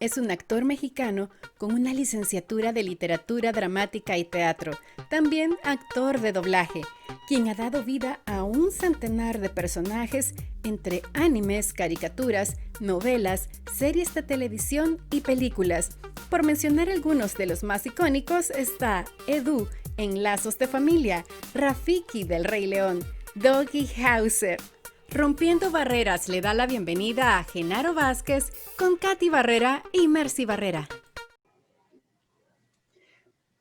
es un actor mexicano con una licenciatura de literatura dramática y teatro, también actor de doblaje, quien ha dado vida a un centenar de personajes entre animes, caricaturas, novelas, series de televisión y películas. Por mencionar algunos de los más icónicos está Edu en Lazos de Familia, Rafiki del Rey León, Doggy Hauser. Rompiendo Barreras le da la bienvenida a Genaro Vázquez con Katy Barrera y Mercy Barrera.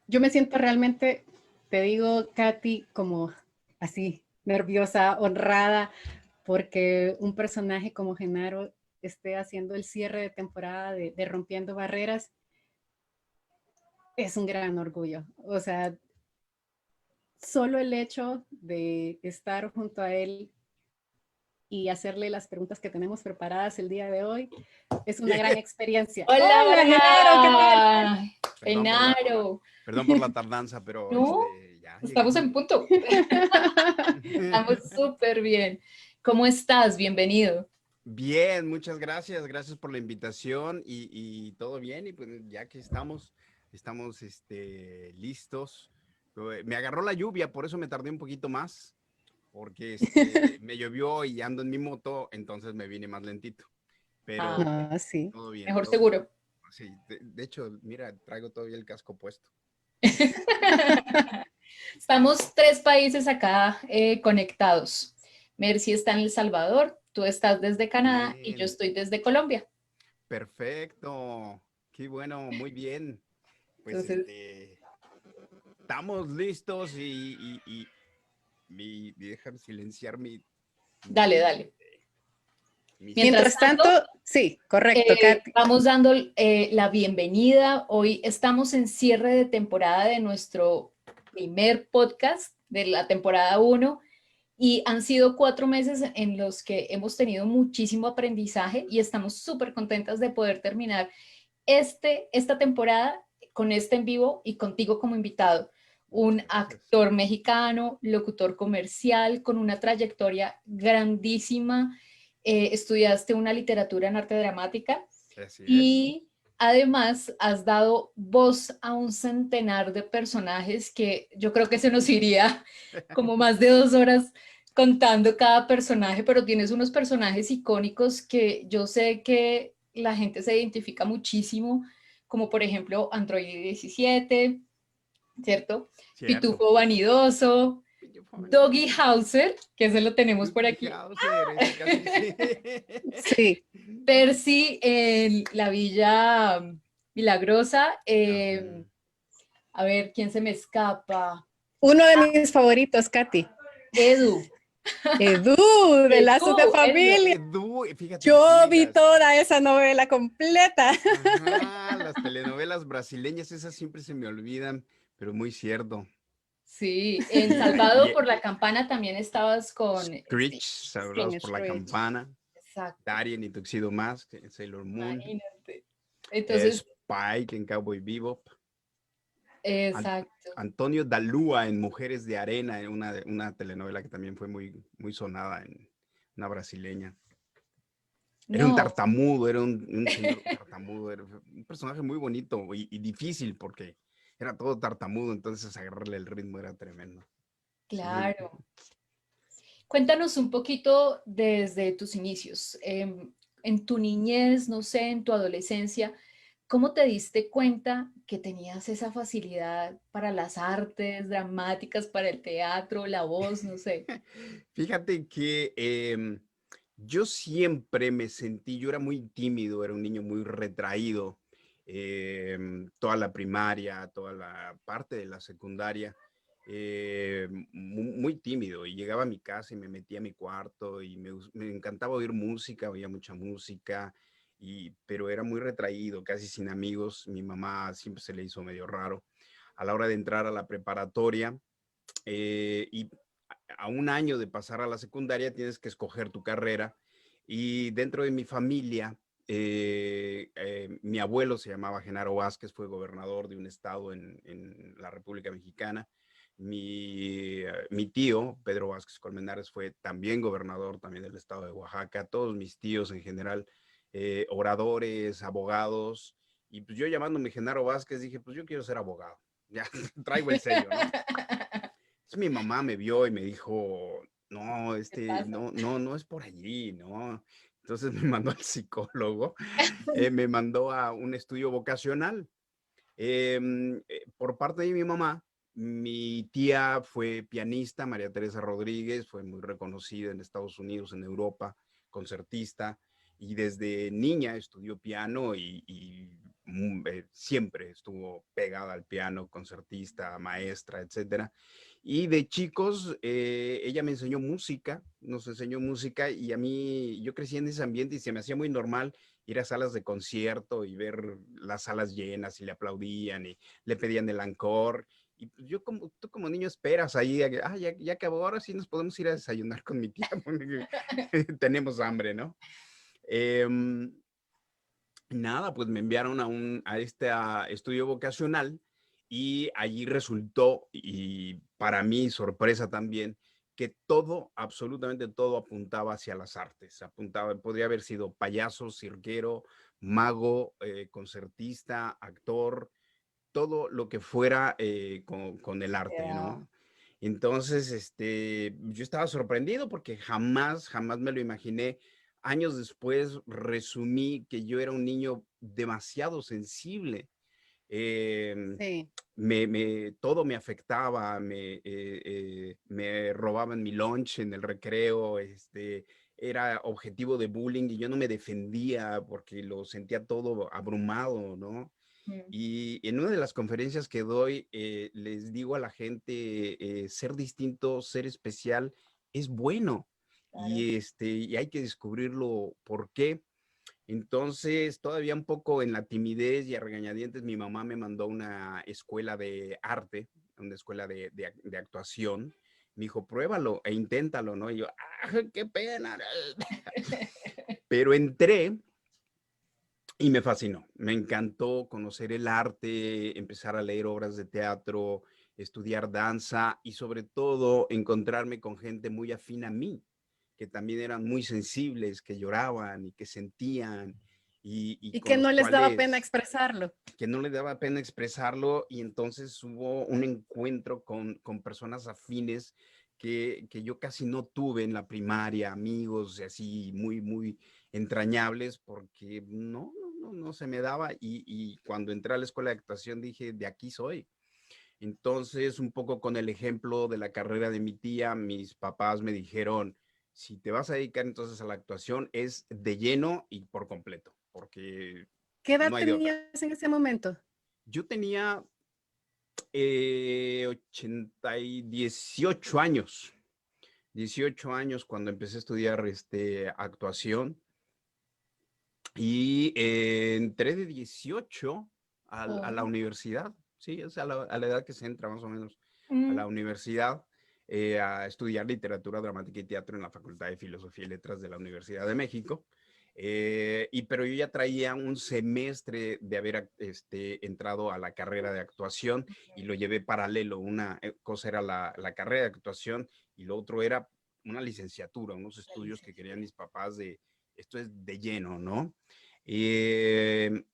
Yo me siento realmente, te digo, Katy, como así, nerviosa, honrada, porque un personaje como Genaro esté haciendo el cierre de temporada de Rompiendo Barreras es un gran orgullo. O sea, solo el hecho de estar junto a él y hacerle las preguntas que tenemos preparadas el día de hoy es una gran experiencia. Hola, Hola, Genaro, ¿qué tal? Genaro. Perdón por la tardanza, pero No, ya estamos llegué. en punto. Estamos súper bien. ¿Cómo estás? Bienvenido. Bien, muchas gracias. Gracias por la invitación y todo bien. Y pues ya que estamos listos. Me agarró la lluvia, por eso me tardé un poquito más, porque me llovió y ando en mi moto, entonces me vine más lentito. Pero Sí. todo bien. Mejor seguro. Sí, de hecho, mira, traigo todavía el casco puesto. Estamos 3 países acá conectados. Mercy está en El Salvador, tú estás desde Canadá y yo Bien, estoy desde Colombia. perfecto. Qué bueno, muy bien. Pues Entonces, estamos listos y dejar silenciar dale, dale. Mientras tanto, sí, correcto, Katy. vamos dando la bienvenida. Hoy estamos en cierre de temporada de nuestro primer podcast de la temporada 1 y han sido 4 meses en los que hemos tenido muchísimo aprendizaje y estamos súper contentas de poder terminar esta temporada con este en vivo y contigo como invitado. Un actor mexicano, locutor comercial, con una trayectoria grandísima. Estudiaste una literatura en arte dramática Así es. y además has dado voz a un centenar de personajes que yo creo que se nos iría como más de 2 horas contando cada personaje, pero tienes unos personajes icónicos que yo sé que la gente se identifica muchísimo, como por ejemplo Android 17, ¿cierto? Cierto. Pitufo Vanidoso, Doggy Hauser, que ese lo tenemos por Doogie aquí. Howser, ese casi sí. Sí. Percy en la Villa Milagrosa. Ajá. A ver, ¿quién se me escapa? Uno de mis favoritos, Katy. Edu. Edu, de Lazos de Edu. Familia. Edu, fíjate, Yo sí, vi toda esa novela completa. ajá, las telenovelas brasileñas, esas siempre se me olvidan, pero muy cierto. Sí, en Y, Salvado y por la Campana también estabas con Screech, Sí, Salvados por la Screech. Campana, Exacto, Darien y Tuxedo Mask, Sailor Moon, imagínate. Entonces, Spike en Cowboy Bebop, An- exacto. Antonio Dalúa en Mujeres de Arena, en una telenovela que también fue muy sonada, en una brasileña. Era un No, tartamudo, era un señor tartamudo, era un personaje muy bonito y difícil porque era todo tartamudo, entonces agarrarle el ritmo era tremendo. Sí. claro. Cuéntanos un poquito desde tus inicios. En tu niñez, no sé, en tu adolescencia, ¿cómo te diste cuenta que tenías esa facilidad para las artes dramáticas, para el teatro, la voz, no sé? Fíjate que yo siempre me sentí, yo era muy tímido, era un niño muy retraído, toda la primaria, toda la parte de la secundaria, muy tímido, y llegaba a mi casa y me metía a mi cuarto y me encantaba oír música, oía mucha música, pero era muy retraído, casi sin amigos. Mi mamá siempre se le hizo medio raro. A la hora de entrar a la preparatoria, y a un año de pasar a la secundaria tienes que escoger tu carrera, y dentro de mi familia, mi abuelo se llamaba Genaro Vázquez, fue gobernador de un estado en la República Mexicana. Mi tío, Pedro Vázquez Colmenares, fue también gobernador también del estado de Oaxaca. Todos mis tíos en general oradores, abogados, y pues yo llamándome Genaro Vázquez dije, pues yo quiero ser abogado, ya traigo el sello, ¿no? Entonces mi mamá me vio y me dijo, no, ¿Qué pasa? no es por allí, ¿no? Entonces me mandó al psicólogo, me mandó a un estudio vocacional. Por parte de mi mamá, mi tía fue pianista, María Teresa Rodríguez, fue muy reconocida en Estados Unidos, en Europa, concertista, y desde niña estudió piano y siempre estuvo pegada al piano, concertista, maestra, etcétera. Y de chicos, ella me enseñó música, nos enseñó música y a mí, yo crecí en ese ambiente y se me hacía muy normal ir a salas de concierto y ver las salas llenas y le aplaudían y le pedían el encore. Y pues yo como, tú como niño esperas ahí, ya acabó, ahora sí nos podemos ir a desayunar con mi tía, porque tenemos hambre, ¿no? Em, Nada, pues me enviaron a este estudio vocacional y allí resultó, y para mí sorpresa también, que todo, absolutamente todo apuntaba hacia las artes. Apuntaba, podría haber sido payaso, cirquero, mago, concertista, actor, todo lo que fuera con el arte, Ya. ¿no? Entonces, yo estaba sorprendido porque jamás me lo imaginé. Años después resumí que yo era un niño demasiado sensible. Em, Sí. Todo me afectaba, me robaban mi lunch en el recreo, era objetivo de bullying y yo no me defendía porque lo sentía todo abrumado, ¿no? Mm, Y en una de las conferencias que doy, les digo a la gente, ser distinto, ser especial, es bueno. claro. Y hay que descubrirlo por qué. Entonces, todavía un poco en la timidez y a regañadientes, mi mamá me mandó a una escuela de arte, una escuela de actuación. Me dijo, pruébalo e inténtalo, ¿no? Y yo, qué pena! Pero entré y me fascinó, me encantó conocer el arte, empezar a leer obras de teatro, estudiar danza y sobre todo encontrarme con gente muy afín a mí, que también eran muy sensibles, que lloraban y que sentían y Y con que los no les daba pena cuales expresarlo. que no les daba pena expresarlo y entonces hubo un encuentro con personas afines que yo casi no tuve en la primaria, amigos así muy entrañables, porque no se me daba y cuando entré a la escuela de actuación dije, de aquí soy. Entonces, un poco con el ejemplo de la carrera de mi tía, mis papás me dijeron, si te vas a dedicar entonces a la actuación, es de lleno y por completo, porque ¿Qué edad no hay de otra. tenías en ese momento? Yo tenía 18 años, 18 años cuando empecé a estudiar actuación y entré de 18 a la Oh. universidad, sí, es a la edad que se entra más o menos a Mm, la universidad a estudiar literatura dramática y teatro en la Facultad de Filosofía y Letras de la Universidad de México. Pero yo ya traía un semestre de haber entrado a la carrera de actuación y lo llevé paralelo. Una cosa era la carrera de actuación y lo otro era una licenciatura, unos la estudios que querían licenciatura. mis papás de esto es de lleno, ¿no? Eh,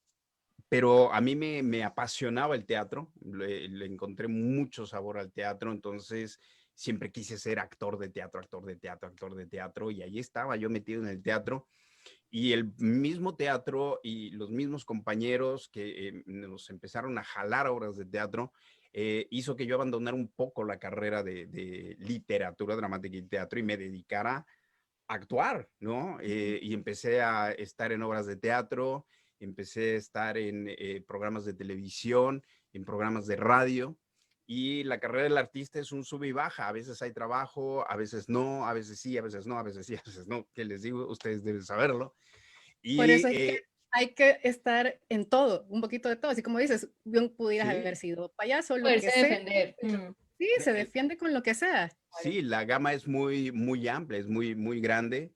pero a mí me apasionaba el teatro, le encontré mucho sabor al teatro, entonces siempre quise ser actor de teatro, actor de teatro, actor de teatro, y ahí estaba yo metido en el teatro y el mismo teatro y los mismos compañeros que nos empezaron a jalar obras de teatro, hizo que yo abandonara un poco la carrera de literatura dramática y teatro y me dedicara a actuar, ¿no? Y empecé a estar en obras de teatro, empecé a estar en programas de televisión, en programas de radio. Y la carrera del artista es un sube y baja. A veces hay trabajo, a veces no, a veces sí, a veces no, a veces sí, a veces no. ¿Qué les digo? Ustedes deben saberlo. Por Y eso es que hay que estar en todo, un poquito de todo. Así como dices, bien pudieras haber sí, sido payaso, lo que Poderse sea. defender. Sí, se defiende con lo que sea. Claro. sí, la gama es muy amplia, es muy grande.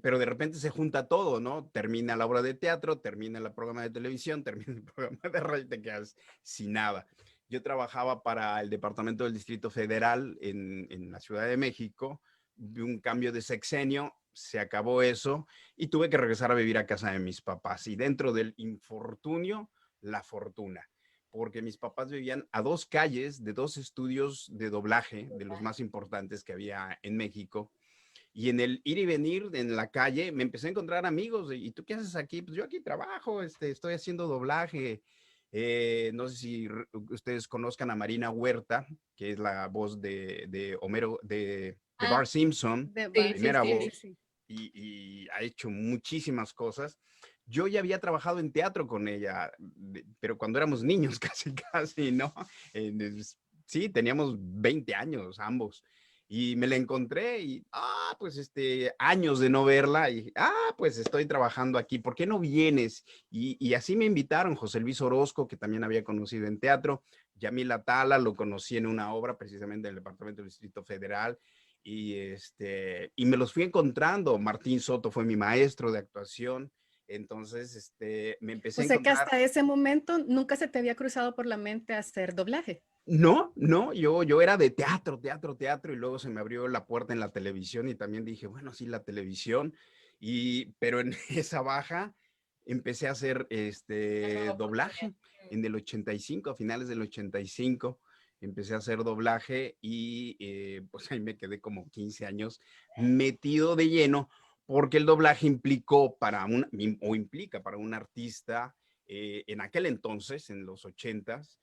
Pero de repente se junta todo, ¿no? Termina la obra de teatro, termina el programa de televisión, termina el programa de radio, te quedas sin nada. Yo trabajaba para el Departamento del Distrito Federal en la Ciudad de México, vi un cambio de sexenio se acabó eso y tuve que regresar a vivir a casa de mis papás. Y dentro del infortunio, la fortuna, porque mis papás vivían a 2 calles de 2 estudios de doblaje, de los más importantes que había en México. Y en el ir y venir en la calle me empecé a encontrar amigos. ¿Y tú qué haces aquí? Pues yo aquí trabajo, estoy haciendo doblaje. No sé si ustedes conozcan a Marina Huerta, que es la voz de Homero, de Bart Simpson, De Sí, Bart, sí, primera sí. sí, voz, sí. y ha hecho muchísimas cosas. Yo ya había trabajado en teatro con ella, pero cuando éramos niños, casi, ¿no? Sí, teníamos 20 años ambos. Y me la encontré y, pues años de no verla y, pues estoy trabajando aquí, ¿por qué no vienes? Y así me invitaron, José Luis Orozco, que también había conocido en teatro, Yamil Atala, lo conocí en una obra precisamente del Departamento del Distrito Federal, y me los fui encontrando. Martín Soto fue mi maestro de actuación, entonces me empecé O a sea que encontrar. hasta ese momento nunca se te había cruzado por la mente hacer doblaje. No, no, yo era de teatro, teatro, teatro, y luego se me abrió la puerta en la televisión y también dije, bueno, sí, la televisión, pero en esa baja empecé a hacer Una nueva oportunidad. doblaje en el 85, a finales del 85, empecé a hacer doblaje y pues ahí me quedé como 15 años metido de lleno, porque el doblaje implica para un artista en aquel entonces, en los 80s,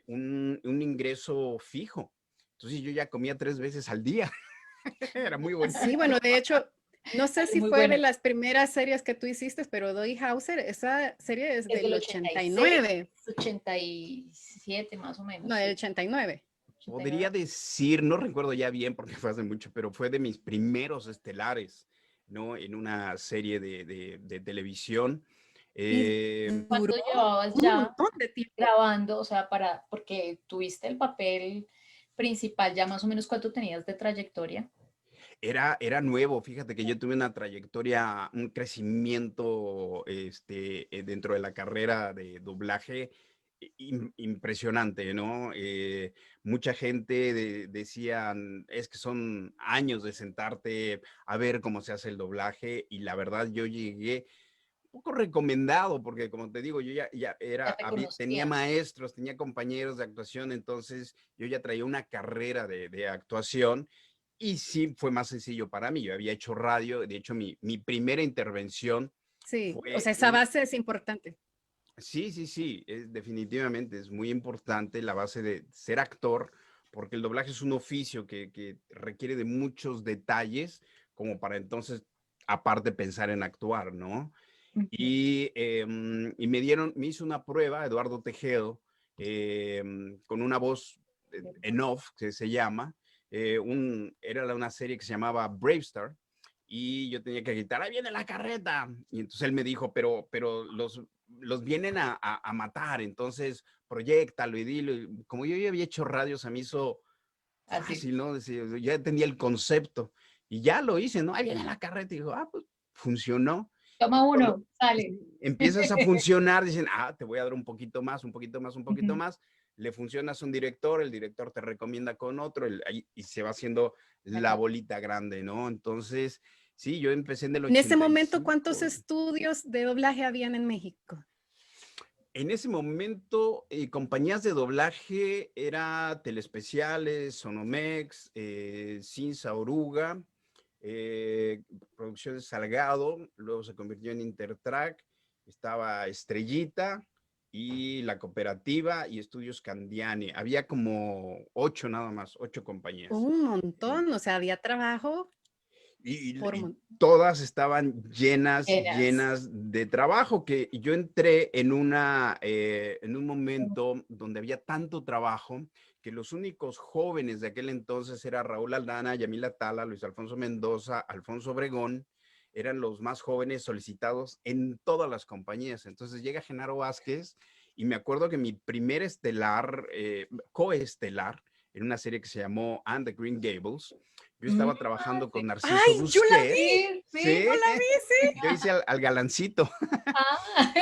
un ingreso fijo. Entonces yo ya comía 3 veces al día. Era muy bonito. Sí, bueno, de hecho, no sé Algo si muy fue bueno. de las primeras series que tú hiciste, pero Doggy Hauser, esa serie es Es del del 89. 86, 87 más o menos. No, del Sí. 89. Podría 89. decir, no recuerdo ya bien porque fue hace mucho, pero fue de mis primeros estelares, ¿no? En una serie de televisión. Y ¿Cuánto duró llevabas un ya montón de tiempo. grabando? O sea, porque tuviste el papel principal, ya más o menos cuánto tenías de trayectoria. Era nuevo, fíjate que yo tuve una trayectoria, un crecimiento dentro de la carrera de doblaje impresionante, ¿no? Mucha gente decían, es que son años de sentarte a ver cómo se hace el doblaje y la verdad yo llegué un poco recomendado porque como te digo, yo ya Ya te tenía conocían. maestros, tenía compañeros de actuación, entonces yo ya traía una carrera de actuación y sí fue más sencillo para mí. Yo había hecho radio, de hecho mi primera intervención Sí, o fue sea, esa base es importante. sí, sí, sí, definitivamente es muy importante la base de ser actor, porque el doblaje es un oficio que requiere de muchos detalles como para entonces, aparte, pensar en actuar, ¿no? Ujú. Y me hizo una prueba, Eduardo Tejero, con una voz en off, que se llama, era una serie que se llamaba Brave Star, y yo tenía que gritar, ¡ahí viene la carreta! Y entonces él me dijo, pero los vienen a matar, entonces proyectalo y dilo. Y como yo ya había hecho radio, se me hizo Así. fácil, ¿no? Ya tenía el concepto, y ya lo hice, ¿no? Ahí viene la carreta, y dijo, pues funcionó. Toma Cuando uno, sale. empiezas a funcionar, dicen, te voy a dar un poquito más, un poquito más, un poquito Ujú. más. Le funcionas a un director, el director te recomienda con otro, y se va haciendo la bolita grande, ¿no? Entonces, sí, yo empecé en el En ese momento, ¿cuántos 85. estudios de doblaje habían en México? En ese momento, compañías de doblaje era Telespeciales, Sonomex, Cinza Oruga, Producciones Salgado, luego se convirtió en Intertrack, estaba Estrellita y La Cooperativa y Estudios Candiani. Había como 8 nada más, 8 compañías. Un montón, o sea, había trabajo por Y mon- todas estaban llenas, Eras. llenas de trabajo, que yo entré en un momento donde había tanto trabajo que los únicos jóvenes de aquel entonces era Raúl Aldana, Yamila Tala, Luis Alfonso Mendoza, Alfonso Obregón, eran los más jóvenes solicitados en todas las compañías. Entonces llega Genaro Vázquez y me acuerdo que mi primer estelar, coestelar, en una serie que se llamó And the Green Gables, yo estaba trabajando con Sí. Narciso ¡Ay, yo la Busquets, vi! Sí, sí. Yo ¿sí? la vi, sí. Yo hice al galancito. Ah.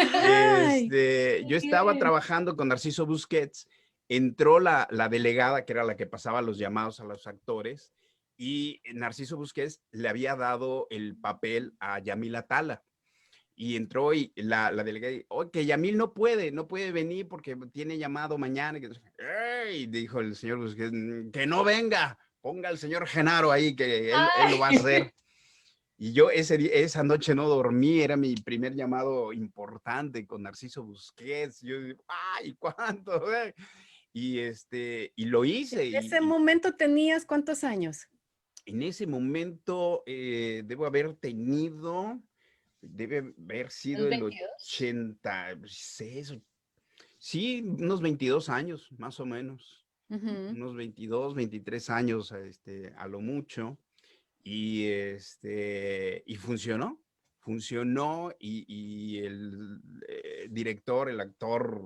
¡Ay! Yo estaba Bien. trabajando con Narciso Busquets, entró la delegada, que era la que pasaba los llamados a los actores, y Narciso Busquets le había dado el papel a Yamil Atala. Y entró y la delegada, oye, que Yamil no puede venir porque tiene llamado mañana. ¡Ey! Dijo el señor Busquets, que no venga, ponga al señor Genaro ahí, que él lo va a hacer. Y yo esa noche no dormí, era mi primer llamado importante con Narciso Busquets. Yo, ¡ay, cuánto! Y lo hice. ¿En ese momento tenías cuántos años? En ese momento debe haber sido el 22. 86, sí, unos 22 años, más o menos. Unos 22, 23 años, a lo mucho. Y funcionó y el director, el actor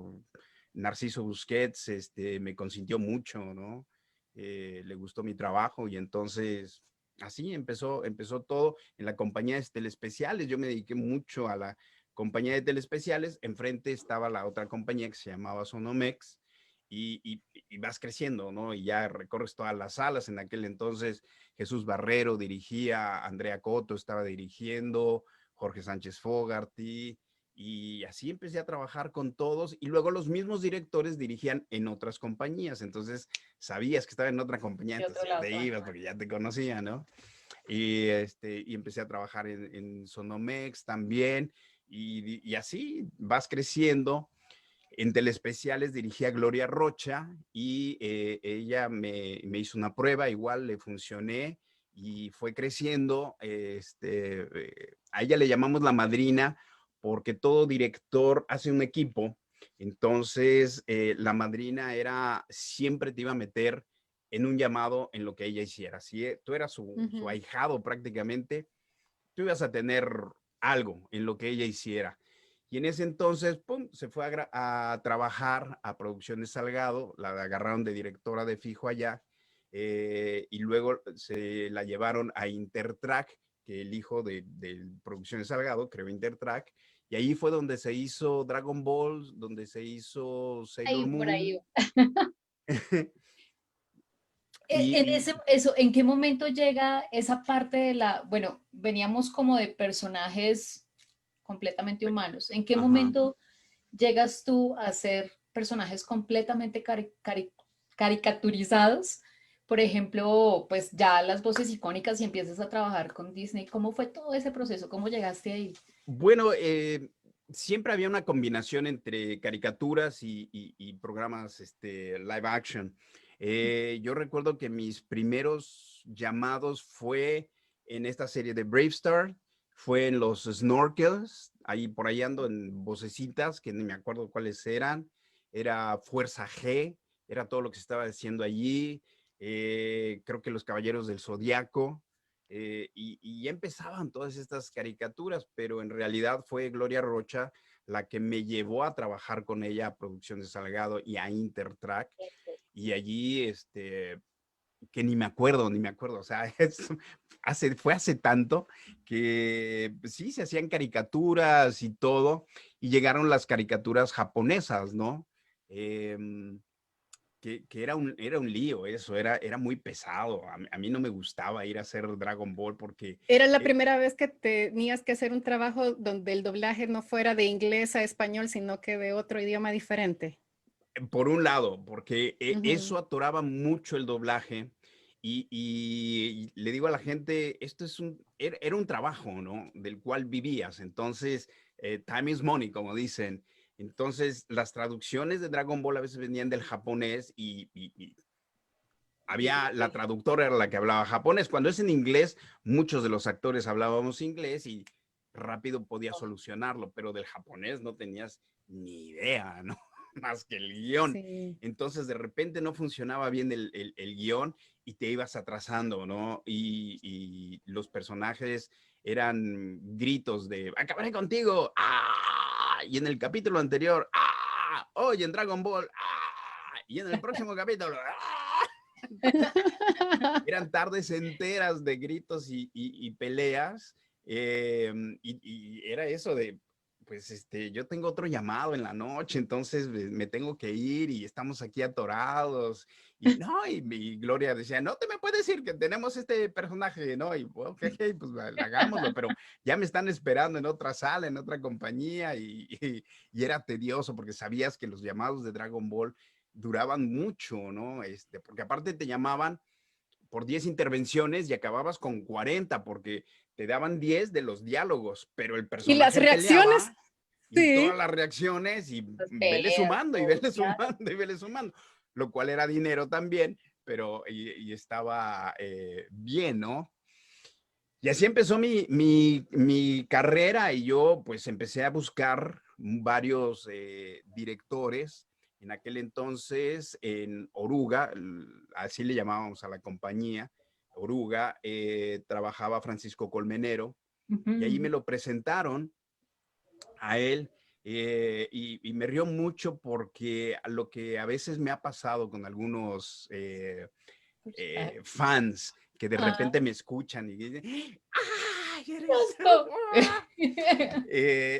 Narciso Busquets, me consintió mucho, ¿no? Le gustó mi trabajo y entonces así empezó todo en la compañía de telespeciales. Yo me dediqué mucho a la compañía de telespeciales. Enfrente estaba la otra compañía que se llamaba Sonomex y vas creciendo, ¿no? Y ya recorres todas las salas. En aquel entonces Jesús Barrero dirigía, Andrea Coto estaba dirigiendo, Jorge Sánchez Fogarty, y así empecé a trabajar con todos y luego los mismos directores dirigían en otras compañías, entonces sabías que estaba en otra compañía, De otro entonces lado. te ibas porque ya te conocía, ¿no? Y empecé a trabajar en Sonomex también y así vas creciendo. En telespeciales dirigí a Gloria Rocha y ella me hizo una prueba, igual le funcioné y fue creciendo. A ella le llamamos la madrina porque todo director hace un equipo. Entonces, la madrina siempre te iba a meter en un llamado en lo que ella hiciera. Si tú eras su ahijado prácticamente, tú ibas a tener algo en lo que ella hiciera. Y en ese entonces, pum, se fue a trabajar a Producciones Salgado, la agarraron de directora de fijo allá, y luego se la llevaron a Intertrack, que el hijo de Producciones Salgado creó Intertrack, y ahí fue donde se hizo Dragon Ball, donde se hizo Sailor Ahí, por ahí. Moon. ¿En qué momento llega esa parte de bueno, veníamos como de personajes completamente humanos. ¿En qué Ajá. momento llegas tú a ser personajes completamente caricaturizados? Por ejemplo, pues ya las voces icónicas y empiezas a trabajar con Disney. ¿Cómo fue todo ese proceso? ¿Cómo llegaste ahí? Bueno, siempre había una combinación entre caricaturas y programas live action. Yo recuerdo que mis primeros llamados fue en esta serie de Brave Star, fue en los Snorkels, ahí por ahí ando en vocecitas que ni me acuerdo cuáles eran, era Fuerza G, era todo lo que se estaba haciendo allí, creo que los Caballeros del Zodiaco. Y ya empezaban todas estas caricaturas, pero en realidad fue Gloria Rocha la que me llevó a trabajar con ella a Producciones Salgado y a Intertrack. Y allí, que ni me acuerdo, o sea, fue hace tanto que pues, sí, se hacían caricaturas y todo, y llegaron las caricaturas japonesas, ¿no? Eh, que era un lío eso, era muy pesado. A mí no me gustaba ir a hacer Dragon Ball porque ¿Era la primera vez que tenías que hacer un trabajo donde el doblaje no fuera de inglés a español, sino que de otro idioma diferente? por un lado, porque Ujú. eso atoraba mucho el doblaje y le digo a la gente, era un trabajo, ¿no? Del cual vivías. Entonces, time is money, como dicen. Entonces, las traducciones de Dragon Ball a veces venían del japonés y había, la traductora era la que hablaba japonés. Cuando es en inglés, muchos de los actores hablábamos inglés y rápido podía solucionarlo, pero del japonés no tenías ni idea, ¿no? Más que el guión. Sí. Entonces, de repente no funcionaba bien el guión y te ibas atrasando, ¿no? Y los personajes eran gritos de, acabaré contigo, ¡ah! Y en el capítulo anterior, ¡ah! Hoy en Dragon Ball, ¡ah! Y en el próximo capítulo, ¡ah! Eran tardes enteras de gritos y peleas, y era eso de, pues yo tengo otro llamado en la noche, entonces me tengo que ir y estamos aquí atorados. Y no, y Gloria decía, no te me puedes ir, que tenemos este personaje, ¿no? Y bueno, ok, pues hagámoslo, pero ya me están esperando en otra sala, en otra compañía, y era tedioso porque sabías que los llamados de Dragon Ball duraban mucho, ¿no? Porque aparte te llamaban por 10 intervenciones y acababas con 40 porque te daban 10 de los diálogos, pero el Y las personaje reacciones, peleaba y todas sí. las reacciones y Las vele peleas, sumando y todo, vele claro. sumando y vele sumando, lo cual era dinero también, pero estaba bien, ¿no? Y así empezó mi carrera y yo pues empecé a buscar varios directores. En aquel entonces en Oruga, así le llamábamos a la compañía, Oruga, trabajaba Francisco Colmenero y ahí me Ujú. lo presentaron a él. Y me río mucho porque lo que a veces me ha pasado con algunos Ah, fans que de ah, repente me escuchan y dicen, ¡ay, eres! justo.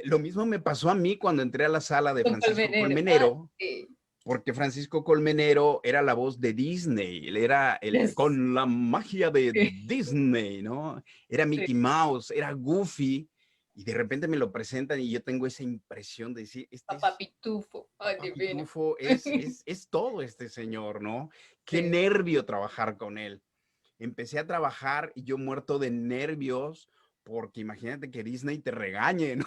Lo mismo me pasó a mí cuando entré a la sala de Con Francisco Colmenero. Ah, Colmenero, sí. porque Francisco Colmenero era la voz de Disney, él era Yes. con la magia de Sí, Disney, ¿no? Era sí. Mickey Mouse, era Goofy, y de repente me lo presentan y yo tengo esa impresión de decir, este Papá es Pitufo. Ay, Papá divino. Pitufo, es todo este señor, ¿no? Qué Sí. nervio trabajar con él. Empecé a trabajar y yo muerto de nervios, porque imagínate que Disney te regañe, ¿no?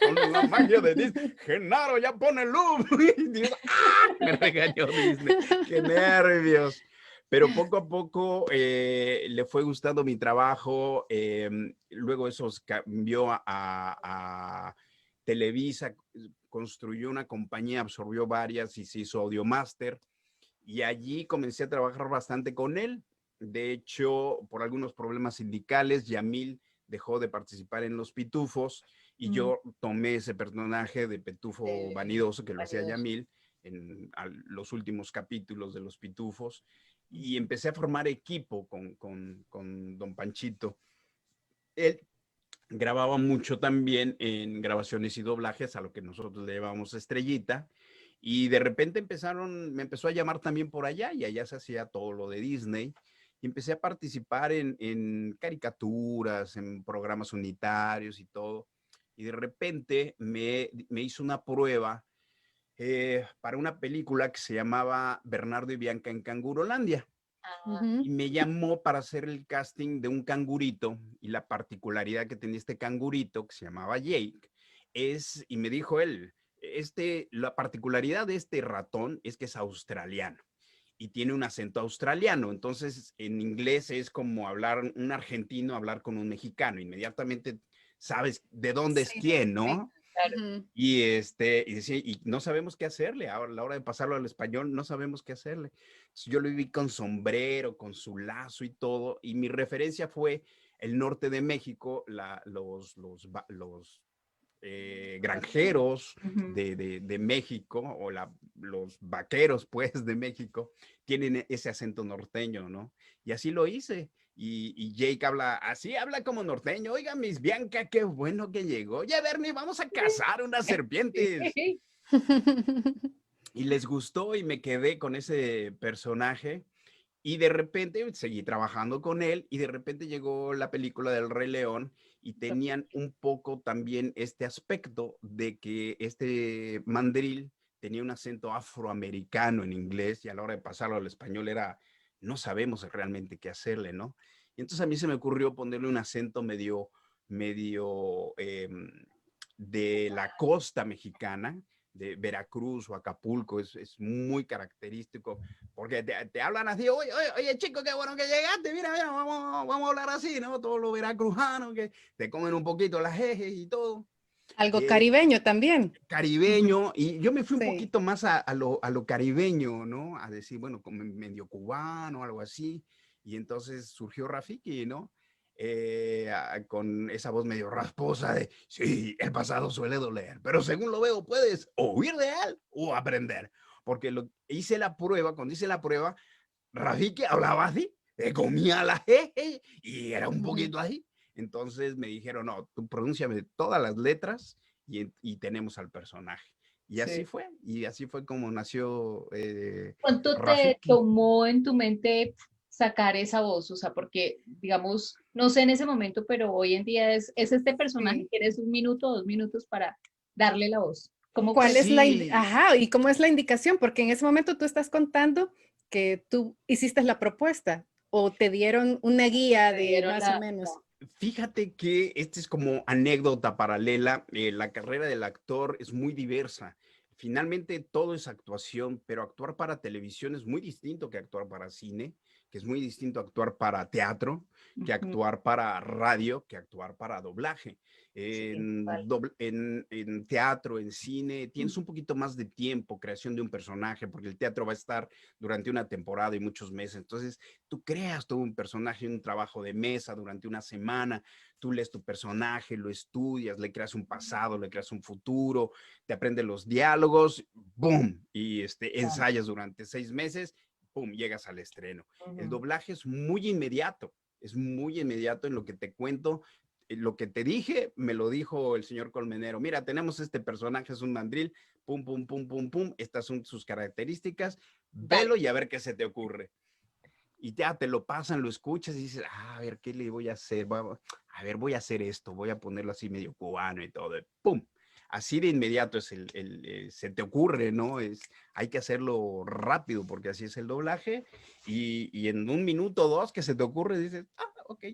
Con la magia de Disney. Genaro, ya pone luz. Y Dios, ¡ah! Me regañó Disney. ¡Qué nervios! Pero poco a poco le fue gustando mi trabajo. Luego eso cambió a Televisa, construyó una compañía, absorbió varias y se hizo Audiomaster. Y allí comencé a trabajar bastante con él. De hecho, por algunos problemas sindicales, Yamil dejó de participar en Los Pitufos y Mm, yo tomé ese personaje de Pitufo vanidoso que lo hacía vanidoso. Yamil en los últimos capítulos de Los Pitufos y empecé a formar equipo con Don Panchito. Él grababa mucho también en grabaciones y doblajes, a lo que nosotros le llamamos estrellita, y de repente me empezó a llamar también por allá, y allá se hacía todo lo de Disney, y empecé a participar en caricaturas, en programas unitarios y todo, y de repente me hizo una prueba para una película que se llamaba Bernardo y Bianca en Cangurolandia Ah, Ujú. y me llamó para hacer el casting de un cangurito y la particularidad que tenía este cangurito que se llamaba Jake y me dijo él, la particularidad de este ratón es que es australiano y tiene un acento australiano, entonces en inglés es como hablar un argentino, hablar con un mexicano, inmediatamente sabes de dónde es sí, quién, sí, ¿no? claro. Ujú. Y decía, y no sabemos qué hacerle, ahora a la hora de pasarlo al español no sabemos qué hacerle. Entonces, yo lo vi con sombrero, con su lazo y todo, y mi referencia fue el norte de México, los granjeros Ujú. de México, o los vaqueros, pues, de México, tienen ese acento norteño, ¿no? Y así lo hice. Y Jake habla como norteño. Oiga, Miss Bianca, qué bueno que llegó. Ya, Bernie, vamos a cazar unas serpientes. Sí. Y les gustó y me quedé con ese personaje. Y de repente seguí trabajando con él y de repente llegó la película del Rey León y tenían un poco también este aspecto de que este mandril tenía un acento afroamericano en inglés y a la hora de pasarlo al español no sabemos realmente qué hacerle, ¿no? Y entonces a mí se me ocurrió ponerle un acento medio de la costa mexicana, de Veracruz o Acapulco, es muy característico porque te hablan así, oye, chico, qué bueno que llegaste, mira, vamos a hablar así, ¿no? Todos los veracruzanos que te comen un poquito las ejes y todo. Algo Eh, caribeño también. Ujú. Caribeño, y yo me fui un Sí. poquito más a lo caribeño, ¿no? A decir, bueno, como medio cubano, algo así. Y entonces surgió Rafiki, ¿no? Con esa voz medio rasposa de, sí, el pasado suele doler, pero según lo veo, puedes o huir de él o aprender. Porque cuando hice la prueba, Rafiki hablaba así, comía la jeje y era un Ujú. poquito así. Entonces me dijeron, no, tú pronúnciame todas las letras y tenemos al personaje. Sí. Y así fue como nació ¿Cuánto te Rafiki. tomó en tu mente sacar esa voz? O sea, porque, digamos, no sé en ese momento, pero hoy en día es este personaje Sí. que eres 1 minuto, 2 minutos para darle la voz. ¿Cómo ¿Cuál fue? es Sí, ajá, y cómo es la indicación? Porque en ese momento tú estás contando que tú hiciste la propuesta o te dieron una guía Te de dieron más o la... menos. fíjate que este es como anécdota paralela. La carrera del actor es muy diversa. Finalmente todo es actuación, pero actuar para televisión es muy distinto que actuar para cine, que es muy distinto actuar para teatro, que Ujú, actuar para radio, que actuar para doblaje. sí, vale. En teatro, en cine, tienes un poquito más de tiempo, creación de un personaje, porque el teatro va a estar durante una temporada y muchos meses. Entonces, tú creas todo un personaje, un trabajo de mesa durante una semana, tú lees tu personaje, lo estudias, le creas un pasado, le creas un futuro, te aprendes los diálogos, ¡boom! Y Vale. ensayas durante 6 meses, ¡boom! Llegas al estreno. El Ujú. doblaje es muy inmediato en lo que te cuento. Lo que te dije, me lo dijo el señor Colmenero. Mira, tenemos este personaje, es un mandril, pum, pum, pum, pum, pum. Estas son sus características. Dale. Velo y a ver qué se te ocurre y ya te lo pasan, lo escuchas y dices, a ver, ¿qué le voy a hacer? A ver, voy a hacer esto, voy a ponerlo así medio cubano y todo. ¡Pum! Así de inmediato es se te ocurre, ¿no? Hay que hacerlo rápido porque así es el doblaje y en 1 minuto o 2 que se te ocurre dices, ok.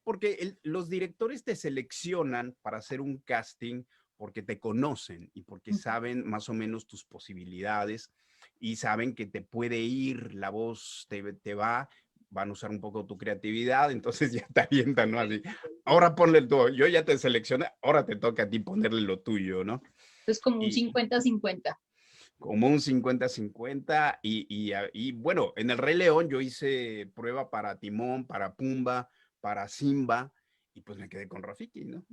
Porque los directores te seleccionan para hacer un casting porque te conocen y porque Ujú. saben más o menos tus posibilidades y saben que te puede ir, la voz te va, van a usar un poco tu creatividad, entonces ya te avientan, ¿no? Así, ahora ponle tú, yo ya te seleccioné, ahora te toca a ti ponerle lo tuyo, ¿no? Es como un Y 50-50. como un 50-50 y bueno, en el Rey León yo hice prueba para Timón, para Pumba, para Simba y pues me quedé con Rafiki, ¿no?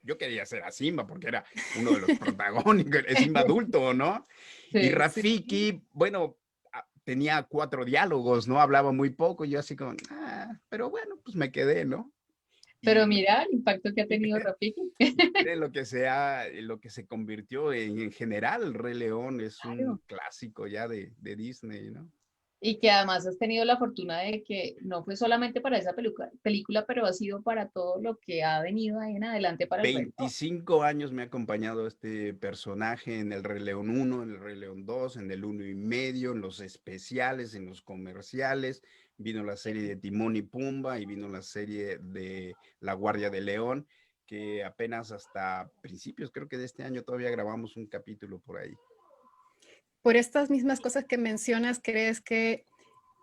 Yo quería ser a Simba porque era uno de los protagónicos, el Simba adulto, ¿no? Y Sí. Sí. Rafiki, bueno, tenía 4 diálogos, ¿no? Hablaba muy poco y yo así como, pero bueno, pues me quedé, ¿no? Pero Y, mira el impacto que ha y tenido Rafiki. miren lo que se convirtió en general, el Rey León es un Claro. clásico ya de Disney, ¿no? Y que además has tenido la fortuna de que no fue solamente para esa película, pero ha sido para todo lo que ha venido ahí en adelante para el resto. 25 años me ha acompañado este personaje en el Rey León 1, en el Rey León 2, en el 1 y medio, en los especiales, en los comerciales. Vino la serie de Timón y Pumba y vino la serie de La Guardia de León, que apenas hasta principios, creo que de este año todavía grabamos un capítulo por ahí. Por estas mismas cosas que mencionas, ¿crees que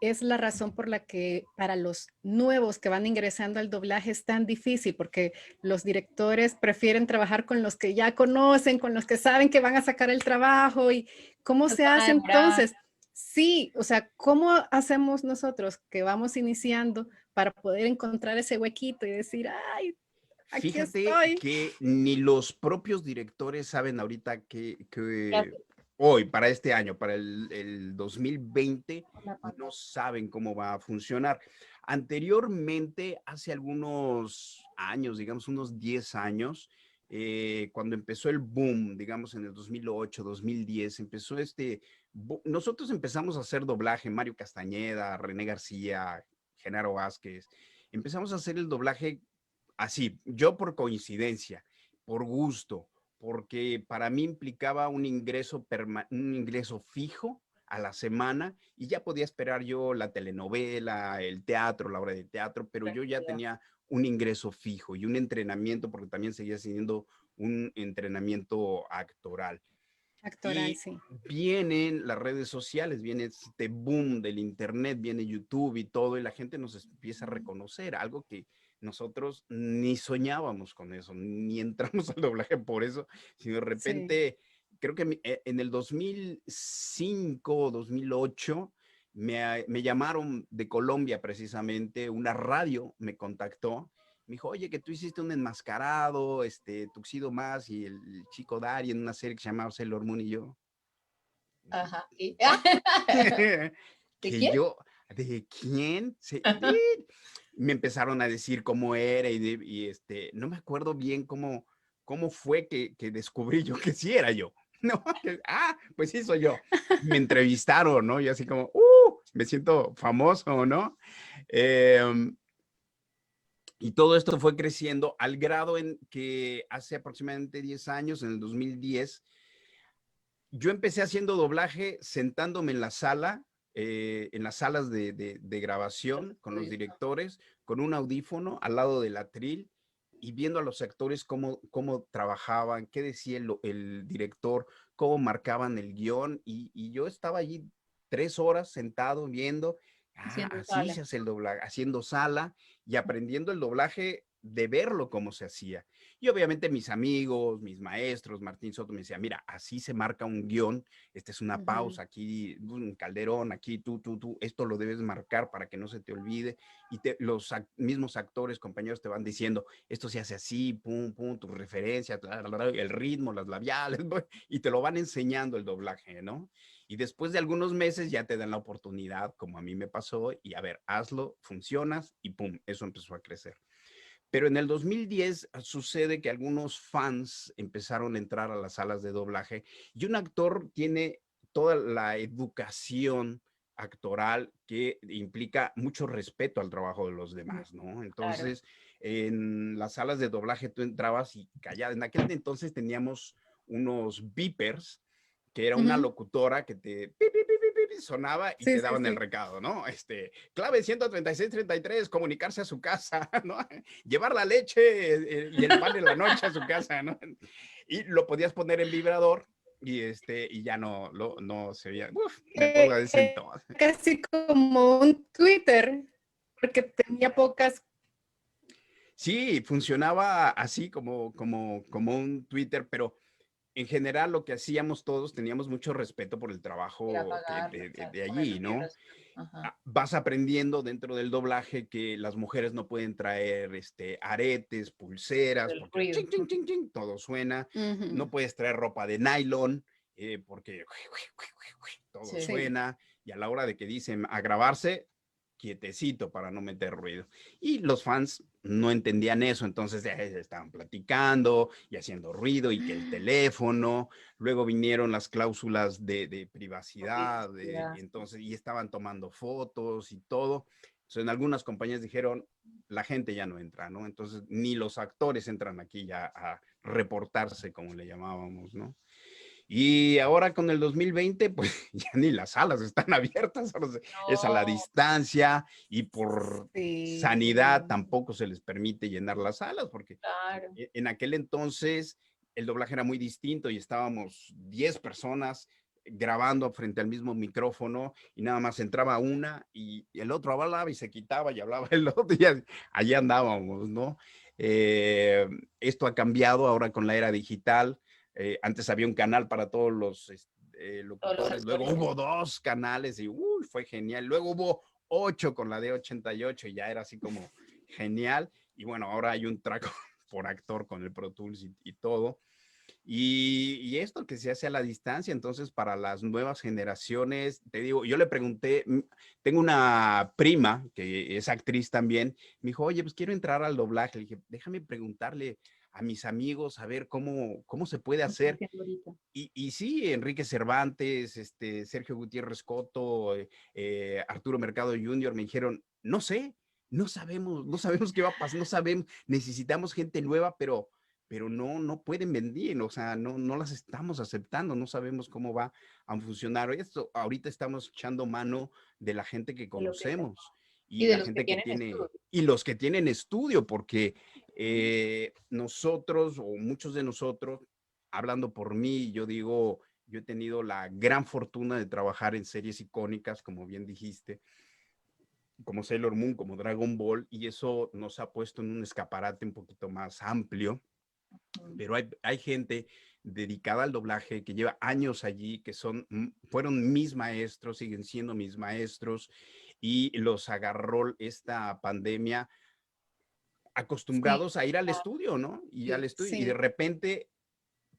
es la razón por la que para los nuevos que van ingresando al doblaje es tan difícil? Porque los directores prefieren trabajar con los que ya conocen, con los que saben que van a sacar el trabajo. ¿Y cómo Nos se van a hace demorar. entonces? Sí, o sea, ¿cómo hacemos nosotros que vamos iniciando para poder encontrar ese huequito y decir, ay, aquí Fíjate estoy? que ni los propios directores saben ahorita ¿Qué que hacer hoy, para este año, para el 2020, con la no pandemia? saben cómo va a funcionar. Anteriormente, hace algunos años, digamos unos 10 años, cuando empezó el boom, digamos en el 2008, 2010, empezó nosotros empezamos a hacer doblaje, Mario Castañeda, René García, Genaro Vázquez, empezamos a hacer el doblaje así, yo por coincidencia, por gusto, porque para mí implicaba un ingreso fijo a la semana y ya podía esperar yo la telenovela, el teatro, la obra de teatro, pero yo ya Tranquilidad. tenía un ingreso fijo y un entrenamiento, porque también seguía siendo un entrenamiento actoral. Actoral, Y sí. vienen las redes sociales, viene este boom del internet, viene YouTube y todo, y la gente nos empieza a reconocer, algo que nosotros ni soñábamos con eso, ni entramos al doblaje por eso, sino de Sí. repente, creo que en el 2005 o 2008 me llamaron de Colombia precisamente, una radio me contactó, me dijo, oye, que tú hiciste un enmascarado, Tuxedo Más y el chico Dari en una serie que se llamaba Sailor Moon y yo, Ajá. ¿what? ¿De Que quién? yo, ¿de quién? Me empezaron a decir cómo era y no me acuerdo bien cómo fue que descubrí yo que sí era yo. No, pues sí soy yo. Me entrevistaron, ¿no? Y así como, me siento famoso, ¿no? Y todo esto fue creciendo al grado en que hace aproximadamente 10 años, en el 2010, yo empecé haciendo doblaje sentándome en la sala, en las salas de grabación con los directores, con un audífono al lado del atril y viendo a los actores cómo trabajaban, qué decía el director, cómo marcaban el guión. Y yo estaba allí 3 horas sentado viendo, Haciendo así sala. se hace el doblaje, haciendo sala y aprendiendo el doblaje de verlo cómo se hacía. Y obviamente mis amigos, mis maestros, Martín Soto me decía, mira, así se marca un guión, esta es una pausa, aquí un calderón, aquí tú, esto lo debes marcar para que no se te olvide. Y los mismos actores, compañeros te van diciendo, esto se hace así, pum, pum, tus referencias, el ritmo, las labiales, y te lo van enseñando el doblaje, ¿no? Y después de algunos meses ya te dan la oportunidad, como a mí me pasó, y a ver, hazlo, funcionas, y pum, eso empezó a crecer. Pero en el 2010 sucede que algunos fans empezaron a entrar a las salas de doblaje y un actor tiene toda la educación actoral que implica mucho respeto al trabajo de los demás, ¿no? Claro. Entonces, en las salas de doblaje tú entrabas y callada. En aquel entonces teníamos unos beepers, que era una locutora que te sonaba y Sí, te sí, daban el sí. recado, ¿no? Clave 13633, comunicarse a su casa, ¿no? Llevar la leche y el pan en la noche a su casa, ¿no? Y lo podías poner en vibrador y ya no se veía. Uf, me acuerdo de ese entonces. Casi como un Twitter, porque tenía pocas. Sí, funcionaba así como un Twitter, pero en general lo que hacíamos todos, teníamos mucho respeto por el Era trabajo pagarlo, claro, de ponerlo allí, en ¿no? vibración. Ajá. Vas aprendiendo dentro del doblaje que las mujeres no pueden traer aretes, Por pulseras, el porque ruido. ching, ching, ching, ching, todo suena. Ujú. No puedes traer ropa de nylon, porque todo Sí. Sí. suena. Y a la hora de que dicen a grabarse, quietecito para no meter ruido. Y los fans no entendían eso, entonces estaban platicando y haciendo ruido y que el teléfono. Luego vinieron las cláusulas de privacidad, Publicidad. y estaban tomando fotos y todo. Entonces, en algunas compañías dijeron, la gente ya no entra, ¿no? Entonces, ni los actores entran aquí ya a reportarse, como le llamábamos, ¿no? Y ahora con el 2020, pues ya ni las salas están abiertas, es a la No, distancia y por sanidad Sí. tampoco se les permite llenar las salas, porque claro. en aquel entonces el doblaje era muy distinto y estábamos 10 personas grabando frente al mismo micrófono y nada más entraba una y el otro hablaba y se quitaba y hablaba el otro y allí andábamos, ¿no? Eh, Esto ha cambiado ahora con la era digital. Antes había un canal para todos los Todos los locutores, luego actores. hubo 2 canales y fue genial. Luego hubo 8 con la D88 y ya era así como genial. Y bueno, ahora hay un track por actor con el Pro Tools y todo. Y esto que se hace a la distancia, entonces para las nuevas generaciones, te digo, yo le pregunté, tengo una prima que es actriz también, me dijo, oye, pues quiero entrar al doblaje. Le dije, déjame preguntarle a mis amigos a ver cómo se puede ¿Cómo están hacer. haciendo ahorita? Y sí, Enrique Cervantes, Sergio Gutiérrez Coto, Arturo Mercado Jr. me dijeron, no sé, no sabemos qué va a pasar, no sabemos, necesitamos gente nueva, pero no pueden venir, o sea, no las estamos aceptando, no sabemos cómo va a funcionar esto. Ahorita estamos echando mano de la gente que De lo que sea. conocemos Y y de la los que gente que tienen tiene, estudio. y los que tienen estudio, porque nosotros o muchos de nosotros, hablando por mí, yo digo, yo he tenido la gran fortuna de trabajar en series icónicas, como bien dijiste, como Sailor Moon, como Dragon Ball, y eso nos ha puesto en un escaparate un poquito más amplio, pero hay gente dedicada al doblaje que lleva años allí, que fueron mis maestros, siguen siendo mis maestros, y los agarró esta pandemia Sí, acostumbrados a ir al claro, estudio, ¿no? Y al sí. estudio, y de Sí. repente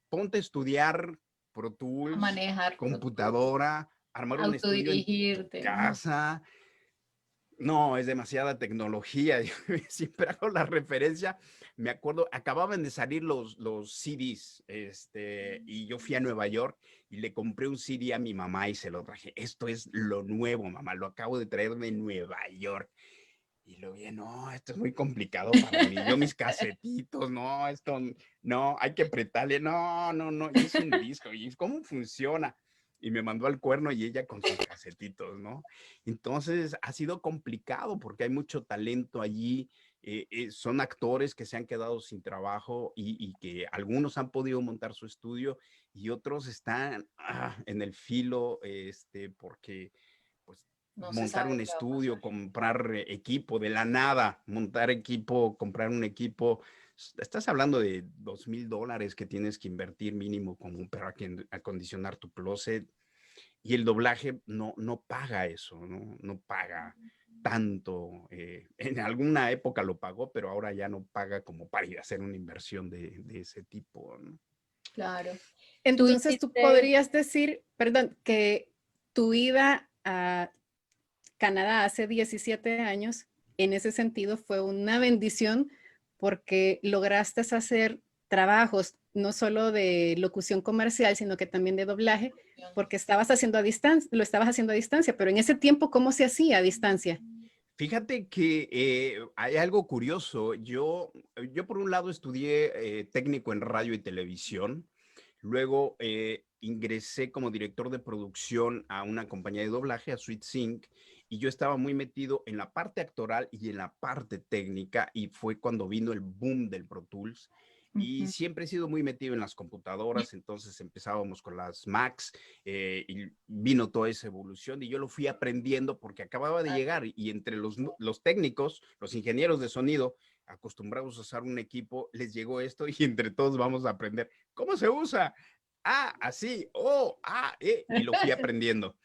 ponte a estudiar Pro A Tools, manejar Pro Tools, computadora, armar un estudio en tu autodirigirte. No, casa. No, es demasiada tecnología. Yo siempre hago la referencia. Me acuerdo, acababan de salir los CDs, y yo fui a Nueva York y le compré un CD a mi mamá y se lo traje. Esto es lo nuevo, mamá, lo acabo de traer de Nueva York. Y lo vi, no, esto es muy complicado para mí. Yo mis casetitos, no, esto, no, hay que apretarle, no, no, no, y es un disco, y cómo funciona. Y me mandó al cuerno y ella con sus casetitos, ¿no? Entonces ha sido complicado porque hay mucho talento allí. Son actores que se han quedado sin trabajo y que algunos han podido montar su estudio y otros están en el filo, porque pues No se montar sabe un qué va a estudio, pasar. comprar equipo de la nada, montar equipo, comprar un equipo. Estás hablando de $2,000 que tienes que invertir mínimo como para acondicionar tu closet. Y el doblaje no paga eso, no paga tanto. En alguna época lo pagó, pero ahora ya no paga como para ir a hacer una inversión de ese tipo, ¿no? Claro. Tú Entonces tú hiciste, podrías decir, perdón, que tu ida a Canadá hace 17 años, en ese sentido, fue una bendición porque lograste hacer trabajos no solo de locución comercial, sino que también de doblaje, porque estabas haciendo a distancia, lo estabas haciendo a distancia, pero en ese tiempo, ¿cómo se hacía a distancia? Fíjate que hay algo curioso. Yo por un lado estudié técnico en radio y televisión. Luego ingresé como director de producción a una compañía de doblaje, a Sweet Sync, y yo estaba muy metido en la parte actoral y en la parte técnica, y fue cuando vino el boom del Pro Tools. Y ujú, siempre he sido muy metido en las computadoras, entonces empezábamos con las Macs, y vino toda esa evolución y yo lo fui aprendiendo porque acababa de llegar y entre los técnicos, los ingenieros de sonido, acostumbrados a usar un equipo, les llegó esto y entre todos vamos a aprender cómo se usa. Ah, así, y lo fui aprendiendo.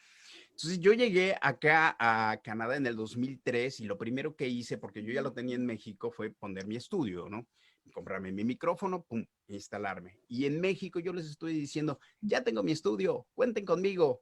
Entonces yo llegué acá a Canadá en el 2003 y lo primero que hice, porque yo ya lo tenía en México, fue poner mi estudio, ¿no? Comprarme mi micrófono, pum, instalarme. Y en México yo les estoy diciendo, ya tengo mi estudio, cuenten conmigo.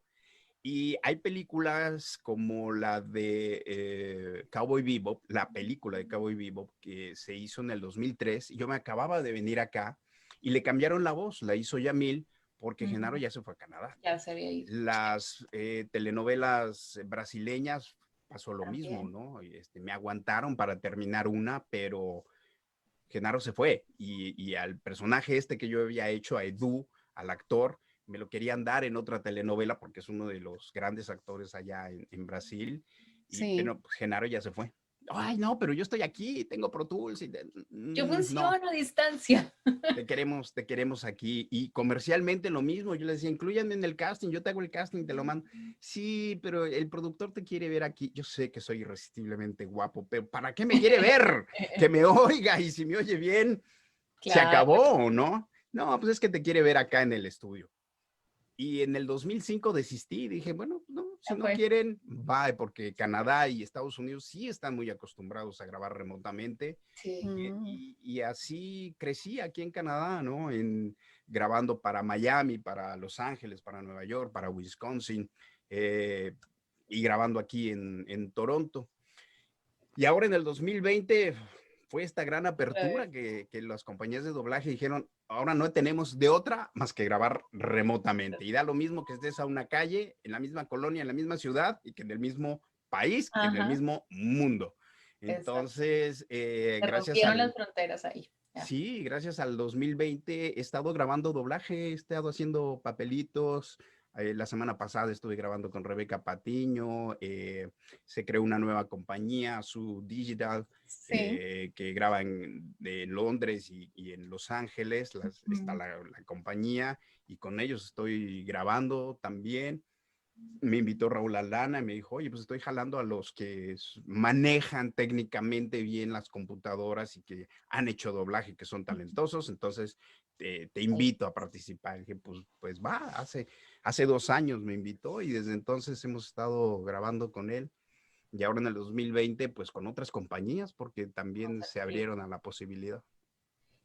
Y hay películas como la de Cowboy Bebop, la película de Cowboy Bebop que se hizo en el 2003. Y yo me acababa de venir acá y le cambiaron la voz, la hizo Yamil porque Genaro ujú. ya se fue a Canadá. Ya se había ido. Las telenovelas brasileñas pasó lo mismo, También. ¿no? Me aguantaron para terminar una, pero Genaro se fue y al personaje que yo había hecho, a Edu, al actor, me lo querían dar en otra telenovela porque es uno de los grandes actores allá en Brasil, Sí. pero pues, Genaro ya se fue. Ay, no, pero yo estoy aquí, tengo Pro Tools, Yo no, funciono a distancia. te queremos aquí. Y comercialmente lo mismo, yo le decía, incluyanme en el casting, yo te hago el casting, te lo mando. Sí, pero el productor te quiere ver aquí. Yo sé que soy irresistiblemente guapo, pero ¿para qué me quiere ver? Que me oiga y si me oye bien, se Claro, acabó, ¿no? No, pues es que te quiere ver acá en el estudio. Y en el 2005 desistí, dije, bueno, no, si ya no fue. quieren, va, porque Canadá y Estados Unidos sí están muy acostumbrados a grabar remotamente. Sí. Mm. Y así crecí aquí en Canadá, ¿no? Grabando para Miami, para Los Ángeles, para Nueva York, para Wisconsin, eh, y grabando aquí en Toronto. Y ahora en el 2020 fue esta gran Otra apertura vez. que las compañías de doblaje dijeron, ahora no tenemos de otra más que grabar remotamente. Y da lo mismo que estés a una calle, en la misma colonia, en la misma ciudad, y que en el mismo país, que en el Ajá, mismo mundo. exacto. Entonces, Se rompieron las fronteras ahí. Ya. sí, gracias al 2020 he estado grabando doblaje, he estado haciendo papelitos. La semana pasada estuve grabando con Rebeca Patiño. Se creó una nueva compañía, Su Digital, Sí. que graba en Londres y en Los Ángeles. Está Ujú. la compañía y con ellos estoy grabando también. Me invitó Raúl Alana y me dijo, oye, pues estoy jalando a los que manejan técnicamente bien las computadoras y que han hecho doblaje, que son talentosos, entonces te Sí. invito a participar. Y dije, pues va, hace 2 años me invitó y desde entonces hemos estado grabando con él. Y ahora en el 2020, pues con otras compañías, porque también se abrieron a la posibilidad.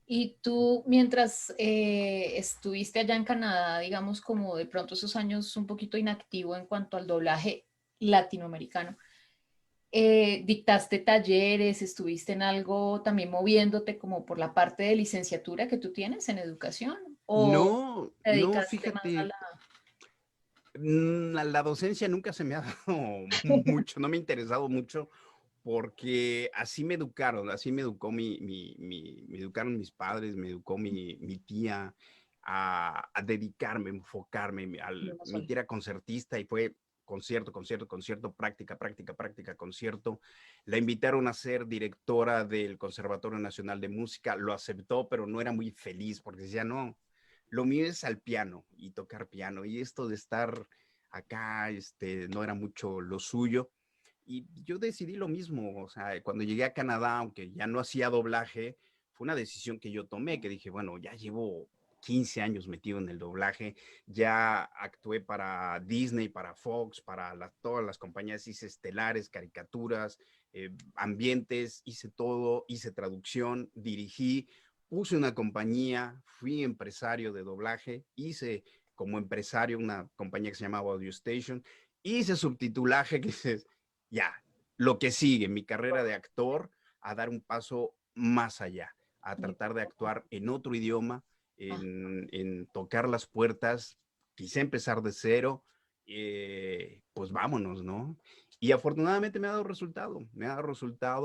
Y tú, mientras estuviste allá en Canadá, digamos como de pronto esos años un poquito inactivo en cuanto al doblaje latinoamericano, ¿Dictaste talleres? ¿Estuviste en algo también moviéndote como por la parte de licenciatura que tú tienes en educación? ¿O No, te no, dedicaste más a fíjate, la... la docencia nunca se me ha dado mucho, no me ha interesado mucho porque así me educaron, así me educó me educaron mis padres, me educó mi tía a dedicarme, enfocarme. No Mi soy. tía era concertista y fue concierto, concierto, concierto, práctica, práctica, práctica, concierto. La invitaron a ser directora del Conservatorio Nacional de Música, lo aceptó, pero no era muy feliz porque decía, no, lo mío es al piano y tocar piano y esto de estar acá, no era mucho lo suyo. Y yo decidí lo mismo, o sea, cuando llegué a Canadá, aunque ya no hacía doblaje, fue una decisión que yo tomé, que dije, bueno, ya llevo 15 años metido en el doblaje, ya actué para Disney, para Fox, para todas las compañías, hice estelares, caricaturas, ambientes, hice todo, hice traducción, dirigí, puse una compañía, fui empresario de doblaje, hice como empresario una compañía que se llamaba Audio Station, hice subtitulaje, que dices, ya, lo que sigue, mi carrera de actor, a dar un paso más allá, a tratar de actuar en otro idioma, Ah, en tocar las puertas, quizá empezar de cero, pues vámonos, ¿no? Y afortunadamente me ha dado resultado,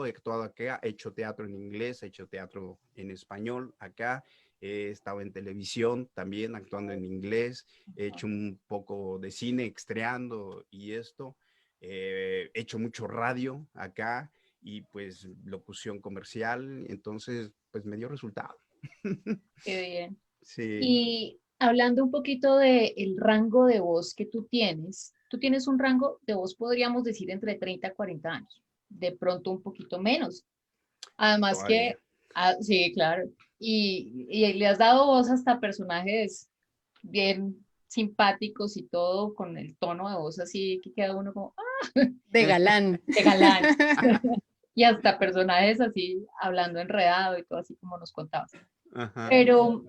he actuado acá, he hecho teatro en inglés, he hecho teatro en español acá, he estado en televisión también actuando en inglés, he hecho un poco de cine, estreando y esto. He hecho mucho radio acá y pues locución comercial, entonces pues me dio resultado. qué bien. Sí, Y hablando un poquito del rango de voz que tú tienes un rango de voz, podríamos decir, entre 30 a 40 años, de pronto un poquito menos. Además todavía. que, sí, claro, y le has dado voz hasta a personajes bien simpáticos y todo, con el tono de voz así que queda uno como, De galán. de galán, y hasta personajes así hablando enredado y todo así como nos contabas. Ajá. Pero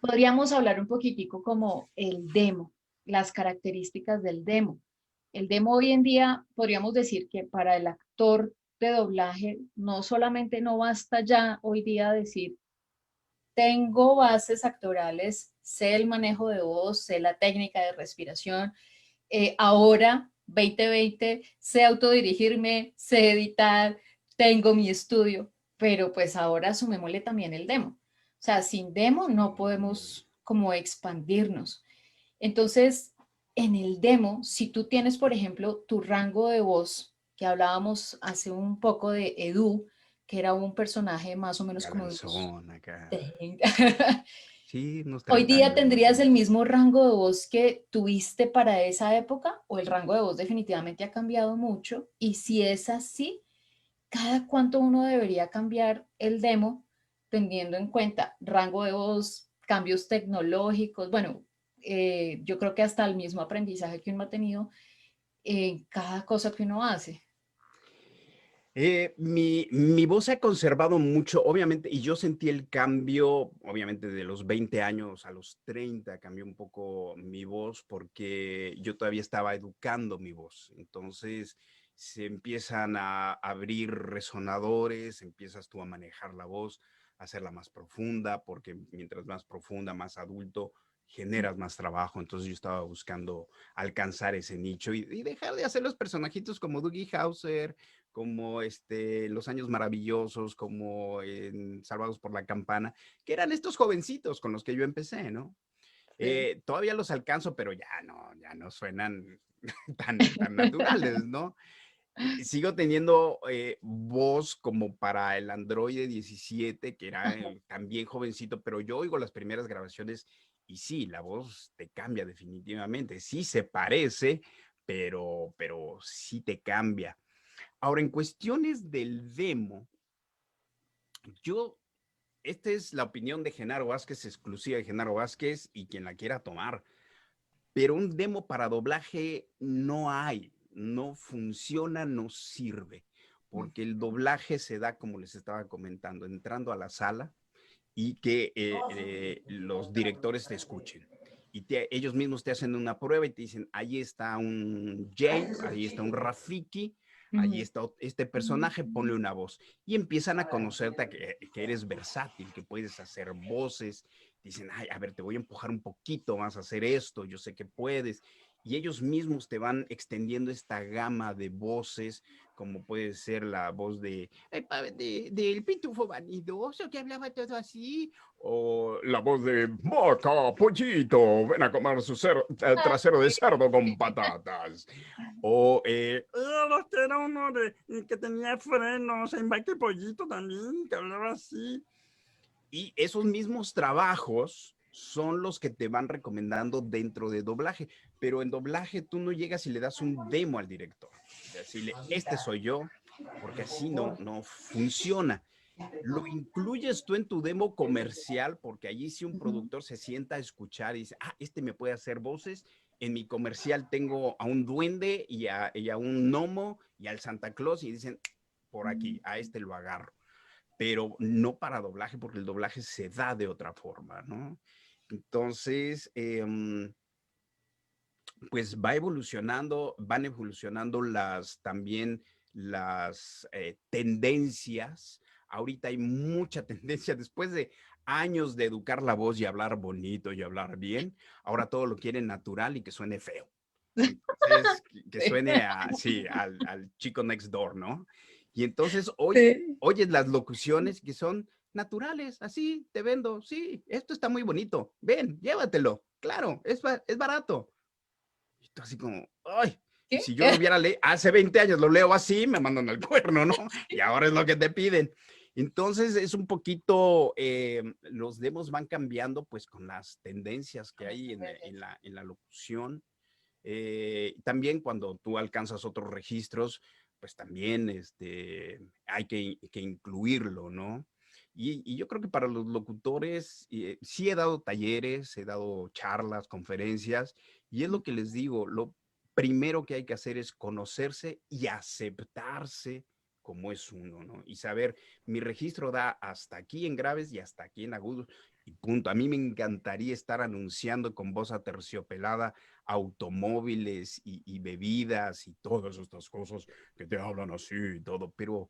podríamos hablar un poquitico como el demo, las características del demo. El demo hoy en día podríamos decir que para el actor de doblaje no solamente no basta ya hoy día decir tengo bases actorales, sé el manejo de voz, sé la técnica de respiración, ahora 2020 sé autodirigirme, sé editar, tengo mi estudio, pero pues ahora sumémosle también el demo. O sea, sin demo no podemos como expandirnos. Entonces, en el demo, si tú tienes, por ejemplo, tu rango de voz, que hablábamos hace un poco de Edu, que era un personaje más o menos como de unos Galanzón acá. 30. Sí, unos ¿Hoy 30 día años más o tendrías el menos. mismo rango de voz que tuviste para esa época o el rango de voz definitivamente ha cambiado mucho? Y si es así, ¿cada cuánto uno debería cambiar el demo teniendo en cuenta rango de voz, cambios tecnológicos? Bueno, yo creo que hasta el mismo aprendizaje que uno ha tenido en cada cosa que uno hace. Mi voz se ha conservado mucho, obviamente, y yo sentí el cambio, obviamente, de los 20 años a los 30 cambió un poco mi voz porque yo todavía estaba educando mi voz. Entonces, se empiezan a abrir resonadores, empiezas tú a manejar la voz, a hacerla más profunda, porque mientras más profunda, más adulto, generas más trabajo. Entonces, yo estaba buscando alcanzar ese nicho y dejar de hacer los personajitos como Dougie Hauser, como Los Años Maravillosos, como en Salvados por la Campana, que eran estos jovencitos con los que yo empecé, ¿no? Sí. Todavía los alcanzo, pero ya no suenan tan naturales, ¿no? Sigo teniendo voz como para el Android 17, que era también jovencito, pero yo oigo las primeras grabaciones y sí, la voz te cambia definitivamente. Sí se parece, pero sí te cambia. Ahora, en cuestiones del demo, yo, esta es la opinión de Genaro Vázquez, exclusiva de Genaro Vázquez y quien la quiera tomar, pero un demo para doblaje no hay, no funciona, no sirve, porque el doblaje se da, como les estaba comentando, entrando a la sala y que los directores te escuchen. Y ellos mismos te hacen una prueba y te dicen, ahí está un Jake, ahí está un Rafiki, Allí está este personaje, ponle una voz. Y empiezan a conocerte que eres versátil, que puedes hacer voces. Dicen, ay, a ver, te voy a empujar un poquito más a hacer esto, yo sé que puedes. Y ellos mismos te van extendiendo esta gama de voces, como puede ser la voz del pitufo vanidoso que hablaba todo así, o la voz de vaca, pollito, ven a comer su trasero de cerdo con patatas. O que era uno que tenía frenos en vaca y pollito también, que hablaba así. Y esos mismos trabajos son los que te van recomendando dentro de doblaje, pero en doblaje tú no llegas y le das un demo al director, decirle, este soy yo, porque así no funciona. Lo incluyes tú en tu demo comercial, porque allí si un productor se sienta a escuchar y dice, ah, este me puede hacer voces, en mi comercial tengo a un duende y a un gnomo y al Santa Claus, y dicen, por aquí, a este lo agarro, pero no para doblaje, porque el doblaje se da de otra forma, ¿no? Entonces, pues van evolucionando también las tendencias. Ahorita hay mucha tendencia, después de años de educar la voz y hablar bonito y hablar bien, ahora todo lo quieren natural y que suene feo. Entonces, que suene al chico next door, ¿no? Y entonces hoy oyes las locuciones que son naturales, así, te vendo, sí, esto está muy bonito, ven, llévatelo, claro, es barato. Y tú así como, ay, y si yo lo hubiera leído hace 20 años, lo leo así, me mandan al cuerno, ¿no? Y ahora es lo que te piden. Entonces es un poquito, los demos van cambiando pues con las tendencias que hay en la locución. También cuando tú alcanzas otros registros, pues también hay que incluirlo, ¿no? Y yo creo que para los locutores, sí he dado talleres, he dado charlas, conferencias, y es lo que les digo, lo primero que hay que hacer es conocerse y aceptarse como es uno, ¿no? Y saber, mi registro da hasta aquí en graves y hasta aquí en agudos, y punto. A mí me encantaría estar anunciando con voz aterciopelada automóviles y bebidas y todas estas cosas que te hablan así y todo, pero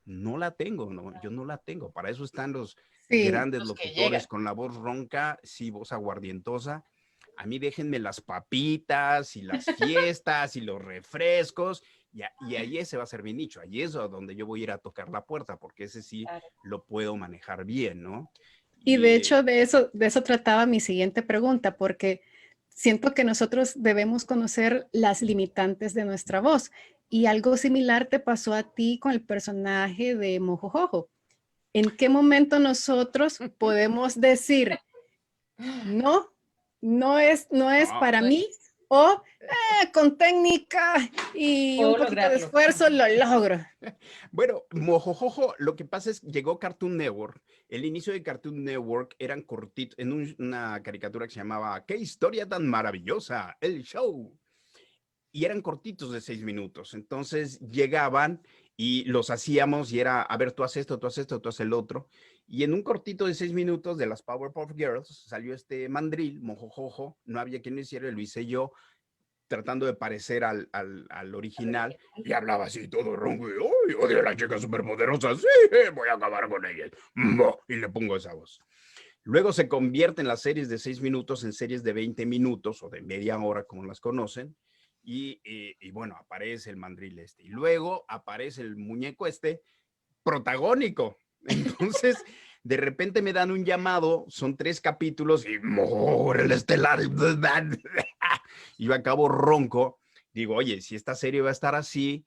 no la tengo, ¿no? Yo no la tengo. Para eso están los grandes locutores con la voz ronca, sí, voz aguardientosa. A mí déjenme las papitas y las fiestas y los refrescos, y ahí ese va a ser mi nicho, ahí es donde yo voy a ir a tocar la puerta, porque ese sí lo puedo manejar bien, ¿no? Y de hecho de eso trataba mi siguiente pregunta, porque siento que nosotros debemos conocer las limitantes de nuestra voz. Y algo similar te pasó a ti con el personaje de Mojojojo. ¿En qué momento nosotros podemos decir, no, no es para mí, o con técnica y un poquito de esfuerzo lo logro? Bueno, Mojojojo, lo que pasa es que llegó Cartoon Network. El inicio de Cartoon Network eran cortitos, en una caricatura que se llamaba ¿Qué historia tan maravillosa? El show. Y eran cortitos de 6 minutos. Entonces llegaban y los hacíamos y era, a ver, tú haces esto, tú haces esto, tú haces el otro. Y en un cortito de 6 minutos de las Powerpuff Girls salió este mandril, Mojojojo, no había quien lo hiciera, lo hice yo, tratando de parecer al original, y hablaba así todo ronco, y odio a las chicas superpoderosas, sí, voy a acabar con ellas, y le pongo esa voz. Luego se convierte en las series de 6 minutos en series de 20 minutos o de media hora, como las conocen, y bueno, aparece el mandril este, y luego aparece el muñeco este protagónico. Entonces, de repente me dan un llamado, son 3 capítulos y ¡mor el estelar! Y yo acabo ronco. Digo, oye, si esta serie va a estar así,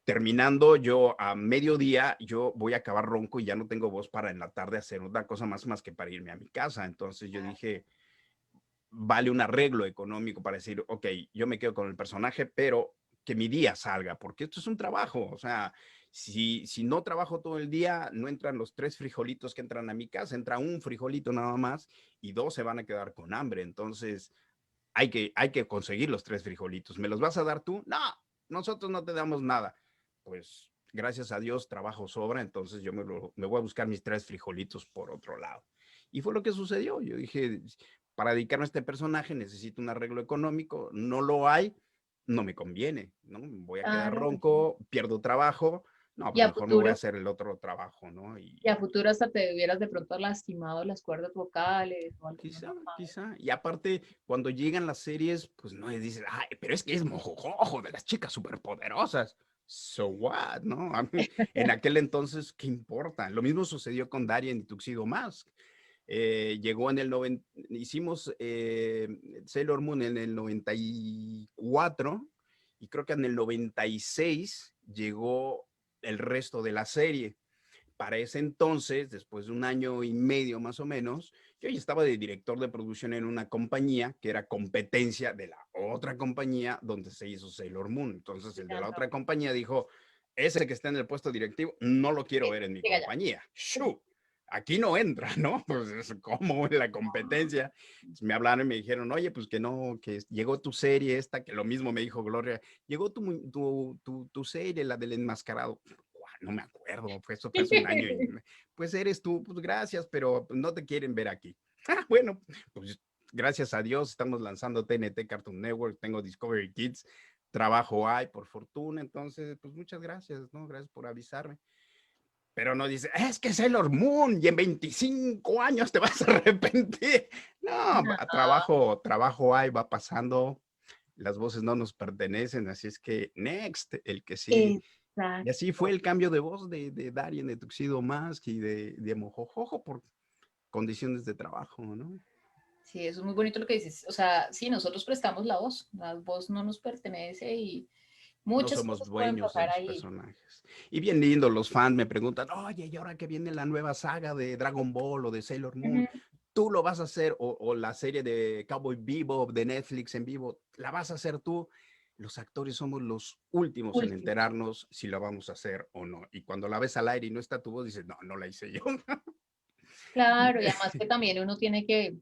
terminando yo a mediodía, yo voy a acabar ronco y ya no tengo voz para en la tarde hacer otra cosa más que para irme a mi casa. Entonces yo dije, vale un arreglo económico para decir, ok, yo me quedo con el personaje, pero que mi día salga, porque esto es un trabajo. O sea, si no trabajo todo el día, no entran los 3 frijolitos que entran a mi casa, entra un frijolito nada más y 2 se van a quedar con hambre. Entonces, hay que conseguir los 3 frijolitos. ¿Me los vas a dar tú? No, nosotros no te damos nada. Pues gracias a Dios trabajo sobra, entonces yo me voy a buscar mis 3 frijolitos por otro lado. Y fue lo que sucedió. Yo dije, para dedicarme a este personaje necesito un arreglo económico, no lo hay, no me conviene, ¿no? Voy a quedar Claro. ronco, pierdo trabajo, no, Y pues a mejor me voy a futuro, hacer el otro trabajo, ¿no? y a futuro hasta te hubieras de pronto lastimado las cuerdas vocales o alguna Quizá, mamada. quizá. Y aparte, cuando llegan las series, pues no es, dices, ay, pero es que es mojojojo de las chicas superpoderosas. So what, ¿no? A mí, en aquel entonces, ¿qué importa? Lo mismo sucedió con Darien y Tuxedo Mask. Llegó en el 90, hicimos Sailor Moon en el 94 y creo que en el 96 llegó el resto de la serie. Para ese entonces, después de un año y medio más o menos, yo ya estaba de director de producción en una compañía que era competencia de la otra compañía donde se hizo Sailor Moon. Entonces el de la otra compañía dijo, ese que está en el puesto directivo, no lo quiero ver en mi Llega ya. compañía. ¡Shu! Aquí no entra, ¿no? Pues es como en la competencia. Me hablaron y me dijeron, oye, pues que no, que llegó tu serie esta, que lo mismo me dijo Gloria, llegó tu serie, la del enmascarado. No me acuerdo, eso fue hace un año y pues eres tú, pues gracias, pero no te quieren ver aquí. Bueno, pues gracias a Dios estamos lanzando TNT Cartoon Network, tengo Discovery Kids, trabajo hay por fortuna, entonces pues muchas gracias, ¿no? Gracias por avisarme. Pero no dice, es que Sailor Moon y en 25 años te vas a arrepentir. No, No, trabajo hay, va pasando, las voces no nos pertenecen, así es que next, el que sigue. Y así fue exacto. el cambio de voz de Darien, de Tuxedo Mask y de Mojojojo por condiciones de trabajo, ¿no? Sí, eso es muy bonito lo que dices. O sea, sí, nosotros prestamos la voz no nos pertenece y No muchas somos cosas pueden dueños de pasar los ahí. personajes. Y bien lindo, los fans me preguntan, oye, ¿y ahora que viene la nueva saga de Dragon Ball o de Sailor Moon? Ujú. ¿Tú lo vas a hacer? O la serie de Cowboy Bebop de Netflix en vivo, ¿la vas a hacer tú? Los actores somos los últimos en Último. enterarnos si la vamos a hacer o no. Y cuando la ves al aire y no está tu voz, dices, no, no la hice yo. Claro, y además que también uno tiene que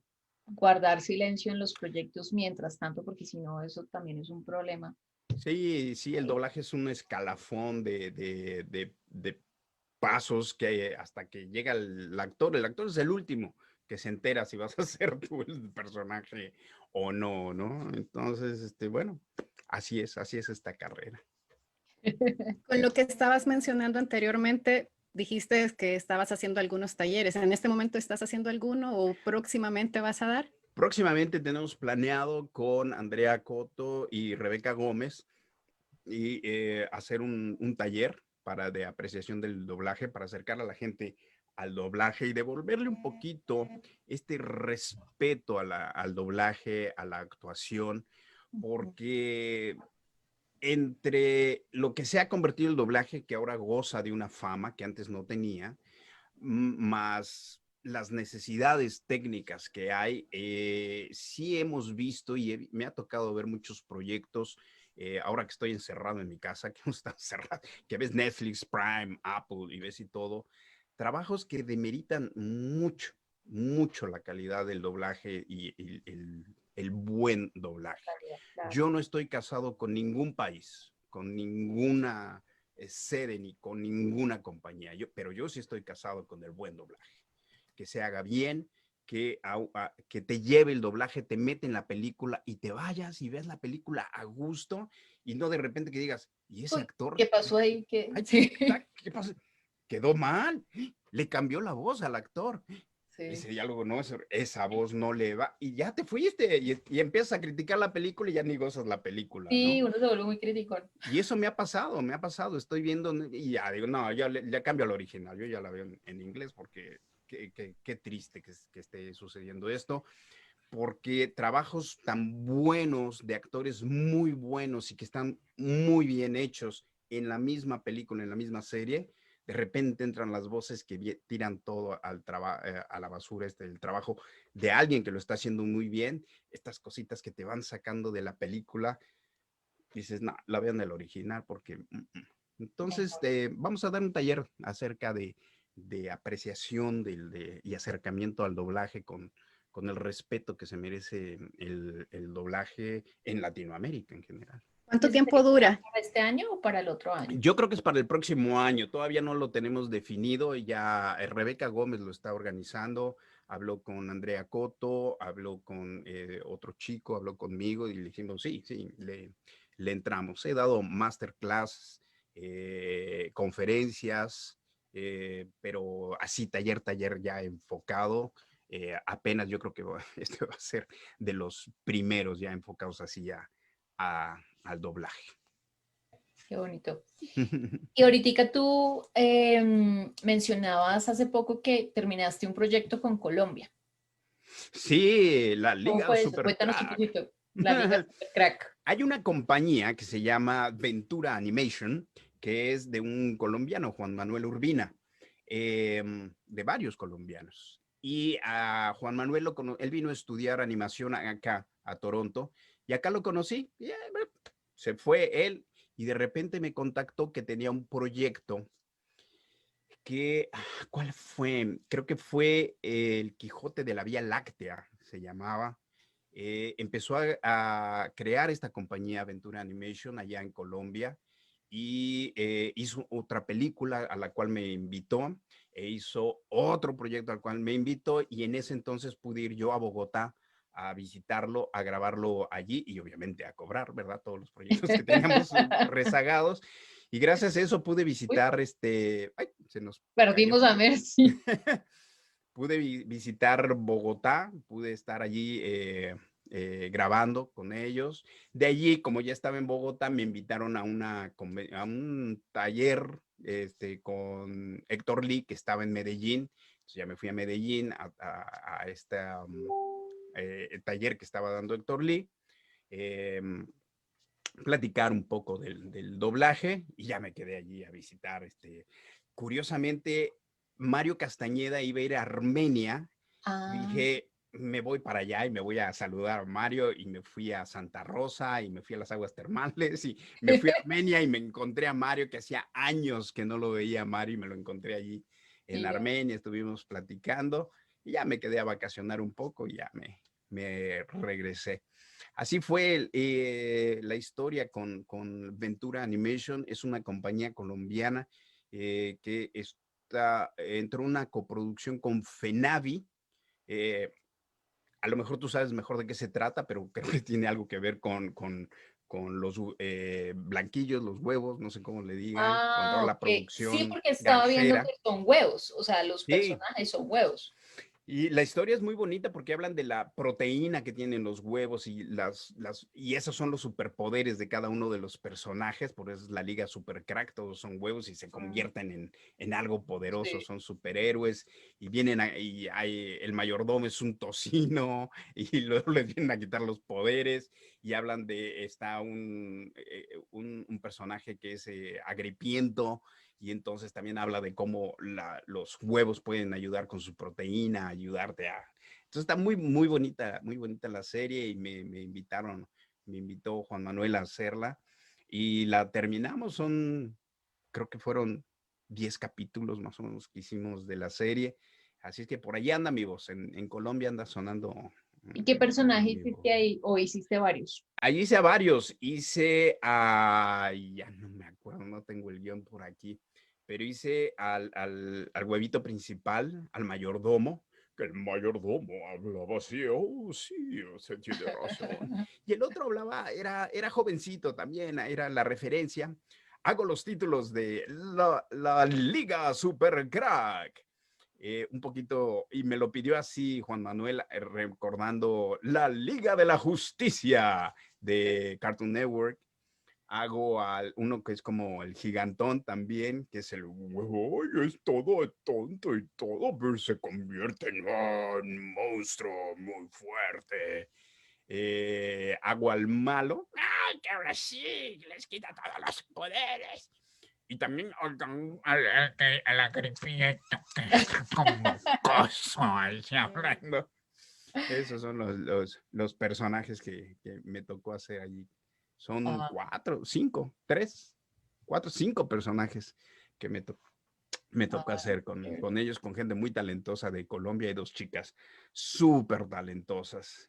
guardar silencio en los proyectos mientras tanto, porque si no, eso también es un problema. Sí, sí, el doblaje es un escalafón de pasos que hasta que llega el actor es el último que se entera si vas a ser tú el personaje o no, ¿no? Entonces, bueno, así es esta carrera. Con lo que estabas mencionando anteriormente, dijiste que estabas haciendo algunos talleres. ¿En este momento estás haciendo alguno o próximamente vas a dar? Próximamente tenemos planeado con Andrea Coto y Rebeca Gómez y hacer un taller de apreciación del doblaje para acercar a la gente al doblaje y devolverle un poquito este respeto al doblaje, a la actuación, porque entre lo que se ha convertido el doblaje, que ahora goza de una fama que antes no tenía, más las necesidades técnicas que hay, sí hemos visto y me ha tocado ver muchos proyectos, ahora que estoy encerrado en mi casa, que no está encerrado, que ves Netflix, Prime, Apple y ves y todo, trabajos que demeritan mucho, mucho la calidad del doblaje y el buen doblaje. Claro. Yo no estoy casado con ningún país, con ninguna sede ni con ninguna compañía, pero yo sí estoy casado con el buen doblaje, que se haga bien, que te lleve el doblaje, te mete en la película y te vayas y ves la película a gusto y no de repente que digas, ¿y ese Uy, actor? ¿qué pasó ahí? ¿Qué? Ay, Sí, ¿qué pasó? Quedó mal, le cambió la voz al actor. sí. Ese diálogo no, esa voz no le va, y ya te fuiste, y empiezas a criticar la película y ya ni gozas la película, Sí, ¿no? uno se vuelve muy crítico. Y eso me ha pasado, estoy viendo y ya digo, no, ya le cambio al original, yo ya la veo en inglés porque qué triste que esté sucediendo esto, porque trabajos tan buenos de actores muy buenos y que están muy bien hechos en la misma película, en la misma serie, de repente entran las voces que tiran todo a la basura, el trabajo de alguien que lo está haciendo muy bien, estas cositas que te van sacando de la película, dices, no, la vean el original porque... Entonces, Mejor. vamos a dar un taller acerca de apreciación y acercamiento al doblaje con el respeto que se merece el doblaje en Latinoamérica en general. ¿Y ¿Cuánto ese tiempo sería dura? para este año o para el otro año? Yo creo que es para el próximo año, todavía no lo tenemos definido, ya Rebeca Gómez lo está organizando, habló con Andrea Coto, habló con otro chico, habló conmigo y le dijimos, sí, le entramos. He dado masterclass, conferencias, pero así taller ya enfocado. Apenas yo creo que este va a ser de los primeros ya enfocados así ya al doblaje. Qué bonito. Y ahorita tú mencionabas hace poco que terminaste un proyecto con Colombia. Sí, la ¿Cómo Liga fue eso? Super Cuéntanos un Crack. poquito. La Liga Super Crack. Hay una compañía que se llama Ventura Animation, que es de un colombiano, Juan Manuel Urbina, de varios colombianos. Y a Juan Manuel, él vino a estudiar animación acá, a Toronto, y acá lo conocí. Y, se fue él, y de repente me contactó que tenía un proyecto que, ¿cuál fue? Creo que fue El Quijote de la Vía Láctea, se llamaba. Empezó a crear esta compañía Ventura Animation allá en Colombia y hizo otra película a la cual me invitó e hizo otro proyecto al cual me invitó, y en ese entonces pude ir yo a Bogotá a visitarlo, a grabarlo allí y obviamente a cobrar, ¿verdad? Todos los proyectos que teníamos rezagados. Y gracias a eso pude Uy, visitar ay, se nos cayó. perdimos a Mercy. Pude visitar Bogotá, pude estar allí grabando con ellos. De allí, como ya estaba en Bogotá, me invitaron a un taller con Héctor Lee, que estaba en Medellín. Entonces ya me fui a Medellín a este taller que estaba dando Héctor Lee. Platicar un poco del doblaje, y ya me quedé allí a visitar. Curiosamente, Mario Castañeda iba a ir a Armenia. Dije, me voy para allá y me voy a saludar a Mario, y me fui a Santa Rosa y me fui a las aguas termales y me fui a Armenia y me encontré a Mario, que hacía años que no lo veía a Mario, y me lo encontré allí en Armenia, estuvimos platicando y ya me quedé a vacacionar un poco y ya me regresé. Así fue la historia con Ventura Animation. Es una compañía colombiana que entró en una coproducción con FENAVI. A lo mejor tú sabes mejor de qué se trata, pero creo que tiene algo que ver con los blanquillos, los huevos, no sé cómo le digan, con toda la Ok. Sí, producción porque estaba viendo granjera. que son huevos, o sea, los Sí, personajes son huevos. y la historia es muy bonita porque hablan de la proteína que tienen los huevos y esos son los superpoderes de cada uno de los personajes. Por eso es la Liga Super Crack, todos son huevos y se convierten en algo poderoso, Sí. son superhéroes, y el mayordomo es un tocino y luego les vienen a quitar los poderes, y hablan está un personaje que es Agripiento, y entonces también habla de cómo los huevos pueden ayudar con su proteína, ayudarte a... Entonces está muy bonita la serie, y me invitó Juan Manuel a hacerla, y la terminamos. Creo que fueron 10 capítulos más o menos que hicimos de la serie. Así es que por ahí anda mi voz, en Colombia anda sonando ¿Y qué personaje mi voz. hiciste ahí o hiciste varios? Allí hice a varios, ya no me acuerdo, no tengo el guión por aquí, pero hice al huevito principal, al mayordomo, que el mayordomo hablaba así. Oh, sí, usted tiene razón. Y el otro hablaba, era jovencito también, era la referencia. Hago los títulos de la Liga Super Crack. Un poquito, y me lo pidió así Juan Manuel, recordando la Liga de la Justicia de Cartoon Network. Hago uno que es como el gigantón también, que es el huevo, es todo tonto y todo, pero se convierte en un monstruo muy fuerte. Hago al malo, ¡ay, que ahora sí! Les quita todos los poderes. Y también a la Agripina, como coso ahí hablando. Esos son los personajes que me tocó hacer allí. Son 5 personajes que me tocó hacer con ellos, con gente muy talentosa de Colombia, y 2 chicas súper talentosas.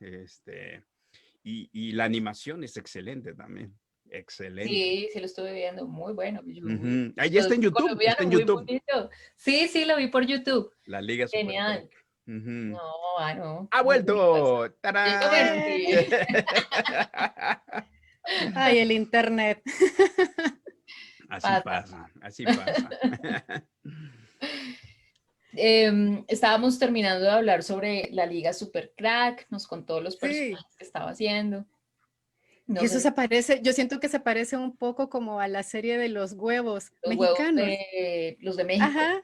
Y la animación es excelente también. Excelente. Sí, sí lo estuve viendo, muy bueno. Ahí ya está en YouTube, está Colombiano, en muy YouTube. bonito. Sí, sí, lo vi por YouTube. La Liga Super Genial. Crack. No, no, ¡Ha muy bonito eso. vuelto! Llegó ¡Tarán! Mercy. Ay, el internet. Así Pasa. pasa, así pasa. Estábamos terminando de hablar sobre la Liga Super Crack, nos contó los Sí. personajes que estaba haciendo. Y No eso sé, se parece, yo siento que se parece un poco como a la serie de los huevos los huevos mexicanos. de los de México. Ajá,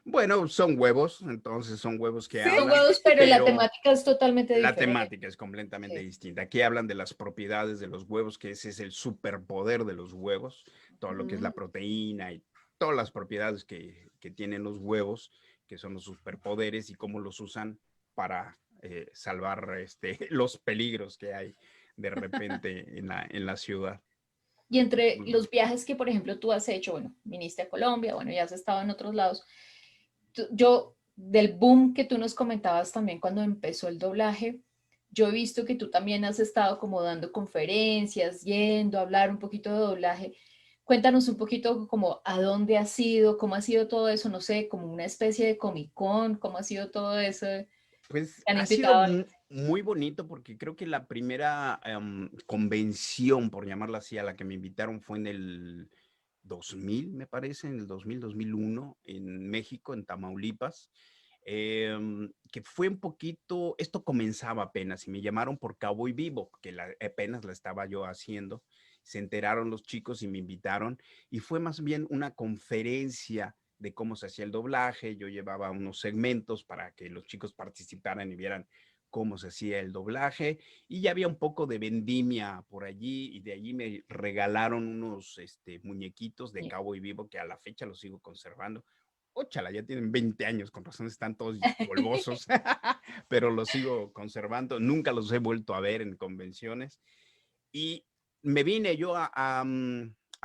Bueno, son huevos, entonces son huevos que sí. Son hablan, huevos, pero la pero temática es totalmente la diferente. temática es completamente Sí. distinta. Aquí hablan de las propiedades de los huevos, que ese es el superpoder de los huevos, todo lo que es la Mm. proteína y todas las propiedades que tienen los huevos, que son los superpoderes y cómo los usan para salvar los peligros que hay de repente en la ciudad. Y entre Muy los bueno. viajes que, por ejemplo, tú has hecho, bueno, viniste a Colombia, bueno, ya has estado en otros lados. Yo, del boom que tú nos comentabas también cuando empezó el doblaje, yo he visto que tú también has estado como dando conferencias, yendo a hablar un poquito de doblaje. Cuéntanos un poquito como a dónde has ido, cómo ha sido todo eso, no sé, como una especie de Comic Con, cómo ha sido todo eso. ¿Te Pues han ha sido invitado a algo? muy bonito porque creo que la primera convención, por llamarla así, a la que me invitaron fue en el 2000, me parece, en el 2001, en México, en Tamaulipas, que fue un poquito, esto comenzaba apenas y me llamaron por Cowboy Vivo, que apenas la estaba yo haciendo. Se enteraron los chicos y me invitaron y fue más bien una conferencia de cómo se hacía el doblaje. Yo llevaba unos segmentos para que los chicos participaran y vieran cómo se hacía el doblaje y ya había un poco de vendimia por allí y de allí me regalaron unos muñequitos de Cowboy Vivo que a la fecha los sigo conservando. Óchala, ya tienen 20 años, con razón están todos polvosos, pero los sigo conservando. Nunca los he vuelto a ver en convenciones. Y me vine yo a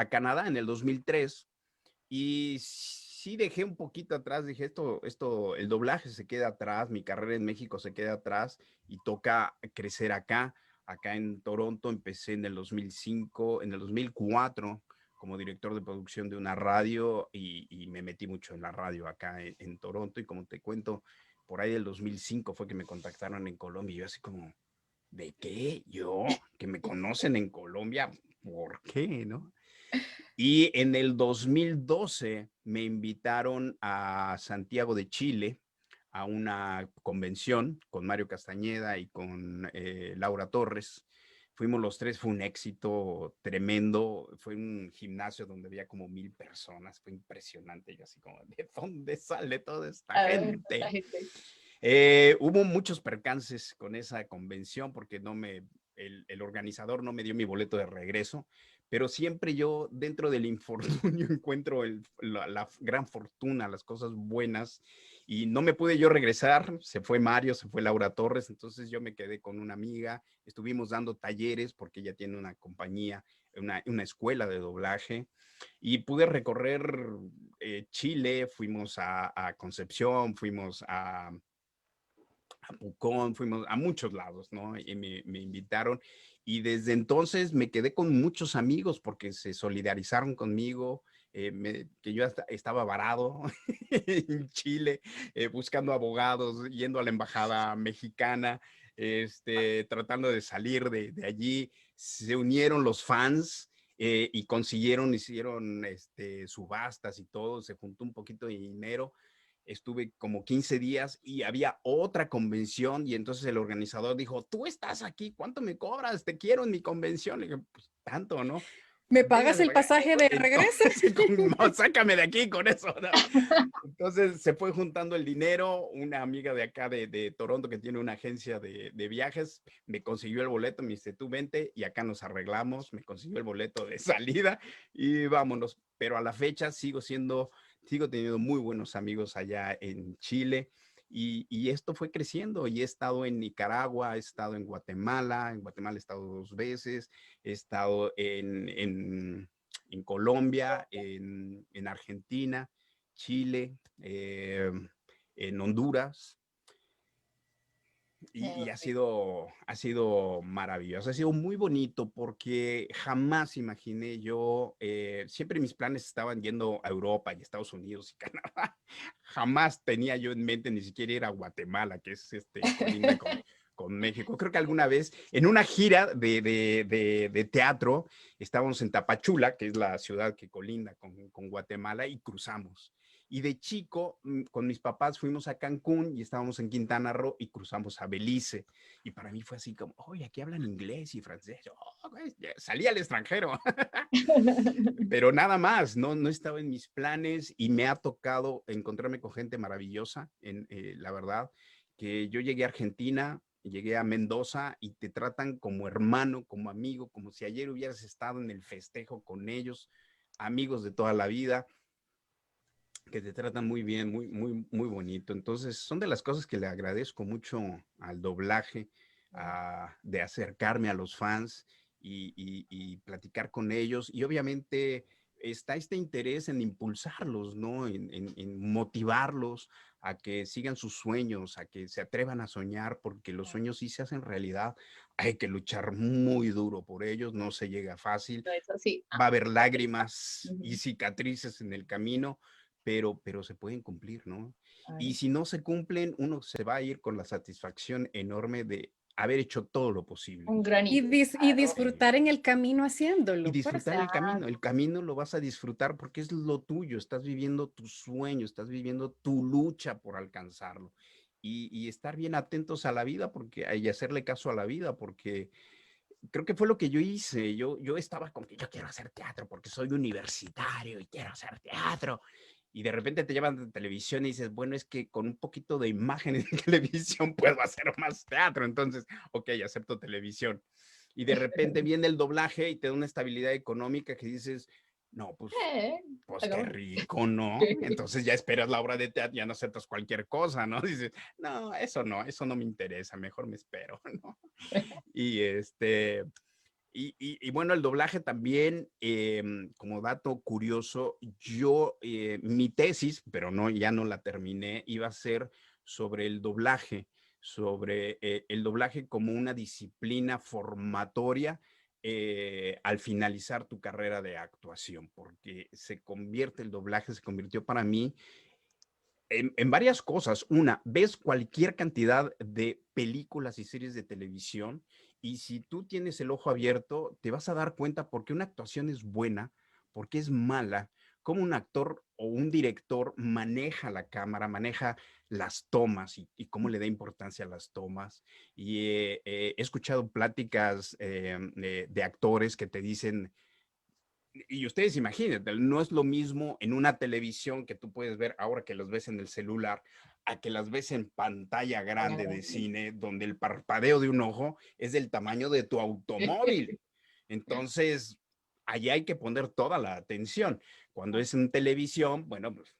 Canadá en el 2003 y sí dejé un poquito atrás, dije, el doblaje se queda atrás, mi carrera en México se queda atrás y toca crecer acá. Acá en Toronto empecé en el 2005, en el 2004 como director de producción de una radio y me metí mucho en la radio acá en Toronto y como te cuento, por ahí del 2005 fue que me contactaron en Colombia y yo así como, ¿de qué? ¿Yo? ¿Que me conocen en Colombia? ¿Por qué? ¿No? Y en el 2012 me invitaron a Santiago de Chile a una convención con Mario Castañeda y con Laura Torres. Fuimos los tres, fue un éxito tremendo. Fue un gimnasio donde había como 1000 personas. Fue impresionante. Yo así como, ¿de dónde sale toda esta A ver, la gente? gente. Hubo muchos percances con esa convención porque el organizador no me dio mi boleto de regreso, pero siempre yo dentro del infortunio encuentro la gran fortuna, las cosas buenas, y no me pude yo regresar, se fue Mario, se fue Laura Torres, entonces yo me quedé con una amiga, estuvimos dando talleres porque ella tiene una compañía, una escuela de doblaje, y pude recorrer Chile, fuimos a Concepción, fuimos a Pucón, fuimos a muchos lados, ¿no? Y me invitaron y desde entonces me quedé con muchos amigos porque se solidarizaron conmigo, que yo estaba varado en Chile, buscando abogados, yendo a la embajada mexicana, tratando de salir de allí. Se unieron los fans y hicieron subastas y todo, se juntó un poquito de dinero, estuve como 15 días y había otra convención y entonces el organizador dijo, tú estás aquí, ¿cuánto me cobras? Te quiero en mi convención. Le dije, pues tanto, ¿no? ¿Me pagas Véngase el para acá. pasaje de regreso? Entonces, no, sácame de aquí con eso, ¿no? Entonces se fue juntando el dinero, una amiga de acá de Toronto que tiene una agencia de viajes, me consiguió el boleto, me dice, tú vente y acá nos arreglamos, me consiguió el boleto de salida y vámonos. Pero a la fecha sigo teniendo muy buenos amigos allá en Chile y esto fue creciendo y he estado en Nicaragua, he estado en Guatemala he estado 2 veces, he estado en Colombia, en Argentina, Chile, en Honduras. Y ha sido maravilloso, ha sido muy bonito porque jamás imaginé yo, siempre mis planes estaban yendo a Europa y Estados Unidos y Canadá. Jamás tenía yo en mente ni siquiera ir a Guatemala, que es colinda con México. Creo que alguna vez en una gira de teatro estábamos en Tapachula, que es la ciudad que colinda con Guatemala, y cruzamos. Y de chico, con mis papás fuimos a Cancún y estábamos en Quintana Roo y cruzamos a Belice. Y para mí fue así como, oye, aquí hablan inglés y francés. Oh, salí al extranjero. Pero nada más, no estaba en mis planes y me ha tocado encontrarme con gente maravillosa, la verdad, que yo llegué a Argentina, llegué a Mendoza y te tratan como hermano, como amigo, como si ayer hubieras estado en el festejo con ellos, amigos de toda la vida, que te tratan muy bien, muy bonito. Entonces, son de las cosas que le agradezco mucho al doblaje, de acercarme a los fans y platicar con ellos. Y obviamente está este interés en impulsarlos, ¿no? En motivarlos a que sigan sus sueños, a que se atrevan a soñar, porque los sueños sí se hacen realidad. Hay que luchar muy duro por ellos, no se llega fácil. No es así. Va a haber lágrimas y cicatrices en el camino, pero se pueden cumplir, ¿no? Y si no se cumplen, uno se va a ir con la satisfacción enorme de haber hecho todo lo posible. Un granito. Y disfrutar en el camino Y haciéndolo. disfrutar el camino lo vas a disfrutar porque es lo tuyo, estás viviendo tu sueño, estás viviendo tu lucha por alcanzarlo. Y estar bien atentos a la vida y hacerle caso a la vida, porque creo que fue lo que yo hice. Yo estaba con que yo quiero hacer teatro porque soy universitario y quiero hacer teatro. Y de repente te llevan de televisión y dices, bueno, es que con un poquito de imagen en televisión puedo hacer más teatro. Entonces, ok, acepto televisión. Y de repente viene el doblaje y te da una estabilidad económica que dices, no, pues qué rico, ¿no? Entonces ya esperas la obra de teatro, ya no aceptas cualquier cosa, ¿no? Dices, no, eso no me interesa, mejor me espero, ¿no? Y y bueno, el doblaje también, como dato curioso, mi tesis, pero ya no la terminé, iba a ser sobre el doblaje como una disciplina formatoria al finalizar tu carrera de actuación, porque el doblaje se convirtió para mí en varias cosas. Una, ves cualquier cantidad de películas y series de televisión y si tú tienes el ojo abierto, te vas a dar cuenta por qué una actuación es buena, por qué es mala, cómo un actor o un director maneja la cámara, maneja las tomas y cómo le da importancia a las tomas. Y he escuchado pláticas de actores que te dicen, y ustedes imagínense, no es lo mismo en una televisión que tú puedes ver ahora que los ves en el celular, a que las ves en pantalla grande de cine, donde el parpadeo de un ojo es del tamaño de tu automóvil. Entonces, allí hay que poner toda la atención. Cuando es en televisión, bueno, pues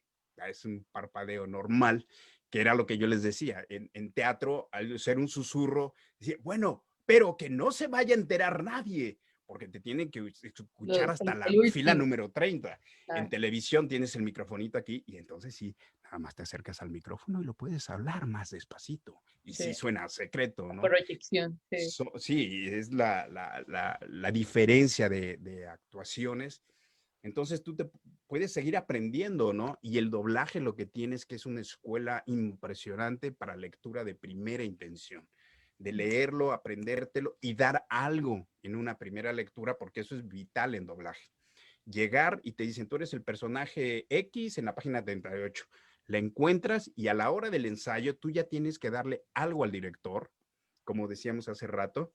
es un parpadeo normal, que era lo que yo les decía. En teatro, al ser un susurro, decía, bueno, pero que no se vaya a enterar nadie porque te tienen que escuchar hasta la fila número 30. Claro. En televisión tienes el microfonito aquí y entonces sí, nada más te acercas al micrófono y lo puedes hablar más despacito. Y sí suena secreto, ¿no? Proyección. Sí, es la diferencia de actuaciones. Entonces tú te puedes seguir aprendiendo, ¿no? Y el doblaje lo que tienes que es una escuela impresionante para lectura de primera intención, de leerlo, aprendértelo y dar algo en una primera lectura, porque eso es vital en doblaje. Llegar y te dicen, tú eres el personaje X en la página 38. La encuentras y a la hora del ensayo tú ya tienes que darle algo al director, como decíamos hace rato,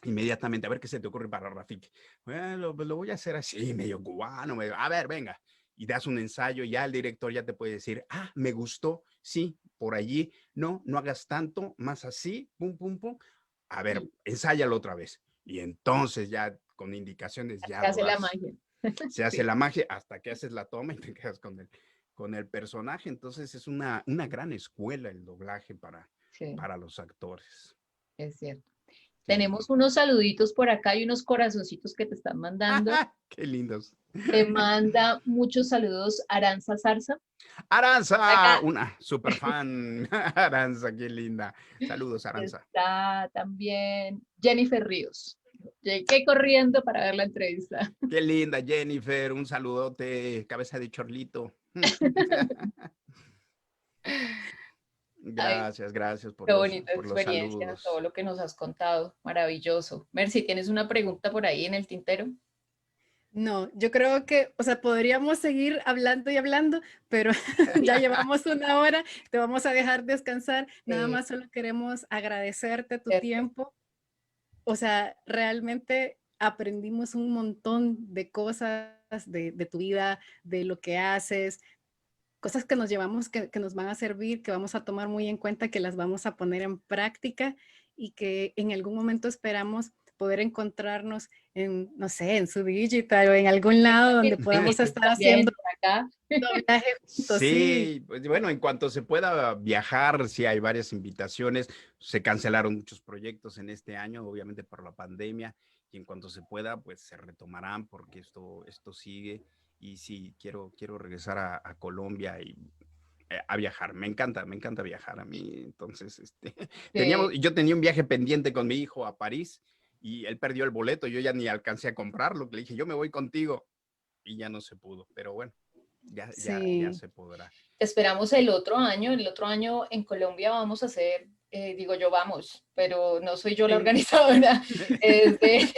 inmediatamente, a ver qué se te ocurre para Rafiki. Bueno, lo voy a hacer así, medio cubano, a ver, venga. Y das un ensayo, ya el director ya te puede decir, me gustó, sí, por allí, no hagas tanto, más así, pum, pum, pum. A ver, ensáyalo otra vez. Y entonces ya con indicaciones ya se hace la magia. Se hace la magia hasta que haces la toma y te quedas con el personaje. Entonces es una gran escuela el doblaje para los actores. Es cierto. Tenemos unos saluditos por acá y unos corazoncitos que te están mandando. ¡Qué lindos! Te manda muchos saludos Aranza Zarza. Aranza, una super fan. Aranza, qué linda. Saludos, Aranza. Está también Jennifer Ríos. Llegué corriendo para ver la entrevista. Qué linda, Jennifer. Un saludote, cabeza de chorlito. Ay, Gracias, gracias qué bonita por los experiencia, todo saludos. lo que nos has contado. Maravilloso. Mercy, ¿tienes una pregunta por ahí en el tintero? No, yo creo que, o sea, podríamos seguir hablando y hablando, pero ya llevamos una hora, te vamos a dejar descansar. Nada Sí, más solo queremos agradecerte tu cierto. tiempo. O sea, realmente aprendimos un montón de cosas de tu vida, de lo que haces, cosas que nos llevamos, que nos van a servir, que vamos a tomar muy en cuenta, que las vamos a poner en práctica y que en algún momento esperamos poder encontrarnos en, no sé, en su digital o en algún lado donde podamos estar haciendo También por acá. doblaje juntos, sí. Sí, pues bueno, en cuanto se pueda viajar, sí hay varias invitaciones. Se cancelaron muchos proyectos en este año, obviamente por la pandemia, y en cuanto se pueda, pues se retomarán porque esto sigue. Y sí, quiero regresar a Colombia y a viajar. Me encanta viajar a mí. Entonces, Sí. yo tenía un viaje pendiente con mi hijo a París y él perdió el boleto. Yo ya ni alcancé a comprarlo. Le dije, yo me voy contigo y ya no se pudo. Pero bueno, ya Sí. se podrá. Te esperamos el otro año. El otro año en Colombia vamos a hacer, digo yo vamos, pero no soy yo la Sí. organizadora. Este,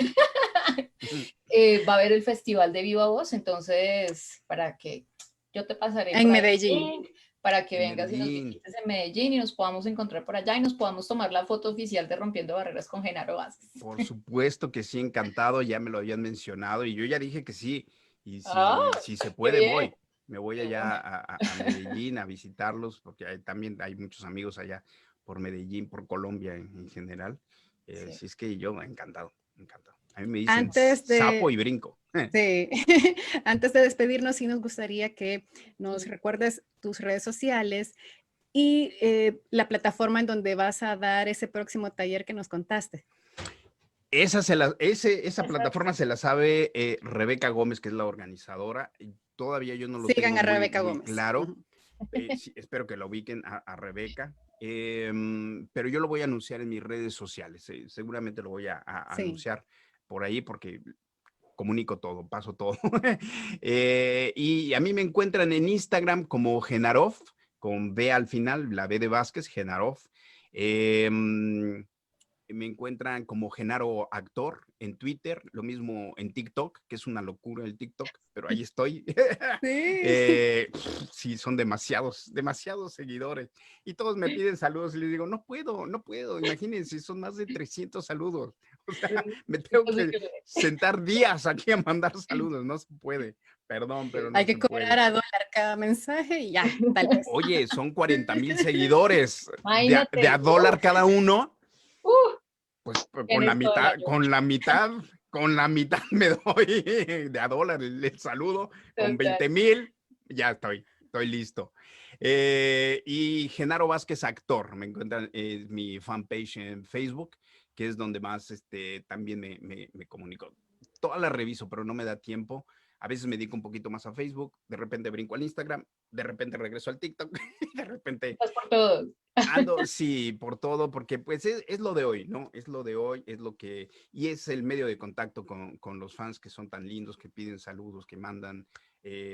va a haber el Festival de Viva Voz, entonces para que yo te pasaré En por ahí el Medellín. link para que En vengas y nos Medellín, visites en Medellín y nos podamos encontrar por allá y nos podamos tomar la foto oficial de Rompiendo Barreras con Genaro Vázquez. por supuesto que sí, encantado, ya me lo habían mencionado y yo ya dije que sí, y ¡Ah, si se qué puede, bien! voy. Me voy De allá una. a Medellín a visitarlos, porque también hay muchos amigos allá por Medellín, por Colombia en general. Sí. Si es que yo, encantado, encantado. A mí me dicen Antes sapo de, y brinco. sí, antes de despedirnos, sí nos gustaría que nos Sí. recuerdes tus redes sociales y la plataforma en donde vas a dar ese próximo taller que nos contaste. Esa Exacto. plataforma se la sabe Rebeca Gómez, que es la organizadora. Y todavía yo no lo Sigan tengo a Rebeca muy Gómez. claro. Ujú. Sí, espero que lo ubiquen a Rebeca. Pero yo lo voy a anunciar en mis redes sociales. Seguramente lo voy a Sí. anunciar por ahí porque comunico todo, paso todo. Y a mí me encuentran en Instagram como Genarov, con B al final, la B de Vázquez, Genarov. Me encuentran como Genaro Actor en Twitter, lo mismo en TikTok, que es una locura el TikTok, pero ahí estoy. Sí. Sí, son demasiados seguidores. Y todos me piden saludos y les digo, no puedo. Imagínense, son más de 300 saludos. O sea, me tengo que sentar días aquí a mandar saludos. No se puede. Perdón, pero no Hay que se cobrar puede. a dólar cada mensaje y ya, tal vez. Oye, son 40,000 seguidores de Imagínate. a dólar cada uno. Uh, Pues tienes toda la ayuda. con la mitad me doy de a dólar el saludo, con Total. 20,000, ya estoy listo. Y Genaro Vázquez Actor, me encuentran mi fanpage en Facebook, que es donde más también me comunico. Todas las reviso, pero no me da tiempo. A veces me dedico un poquito más a Facebook, de repente brinco al Instagram, de repente regreso al TikTok, de repente Estás por todos. ando, sí, por todo, porque pues es lo de hoy, ¿no? Es lo de hoy, es lo que, y es el medio de contacto con los fans que son tan lindos, que piden saludos, que mandan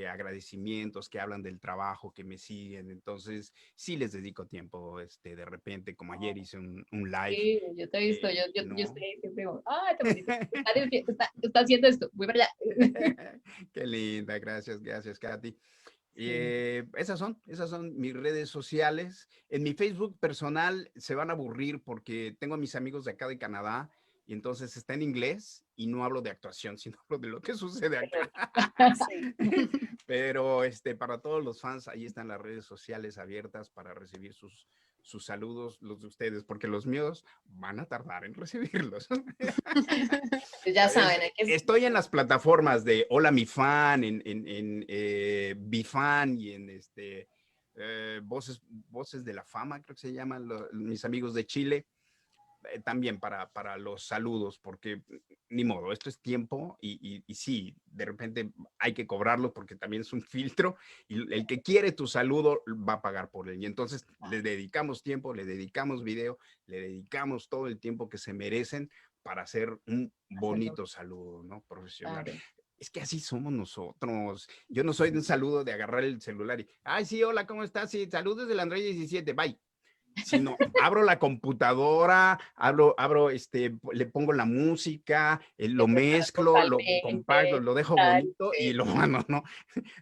agradecimientos, que hablan del trabajo, que me siguen. Entonces, sí les dedico tiempo, de repente, como ayer hice un live, Sí, yo te he visto, yo ¿no? estoy siempre como, ah, tan bonito, está haciendo esto, voy para allá. Qué linda, gracias, Katy. Sí. Esas son mis redes sociales. En mi Facebook personal se van a aburrir porque tengo a mis amigos de acá de Canadá y entonces está en inglés y no hablo de actuación, sino hablo de lo que sucede acá. Sí. Pero para todos los fans, ahí están las redes sociales abiertas para recibir sus saludos, los de ustedes, porque los míos van a tardar en recibirlos. Ya saben, hay que... Estoy en las plataformas de Hola Mi Fan, en Bifan y en Voces de la Fama, creo que se llaman mis amigos de Chile, también para los saludos, porque ni modo, esto es tiempo y sí, de repente hay que cobrarlo porque también es un filtro y el que quiere tu saludo va a pagar por él. Y entonces le dedicamos tiempo, le dedicamos video, le dedicamos todo el tiempo que se merecen para hacer un Hacerlo, bonito saludo, ¿no? Profesional. claro. Es que así somos nosotros. Yo no soy de un saludo de agarrar el celular y, ay, sí, hola, ¿cómo estás? Sí, saludos del Android 17, bye. sino abro la computadora, abro, le pongo la música, lo mezclo, lo compacto, lo dejo bonito y lo mando, ¿no?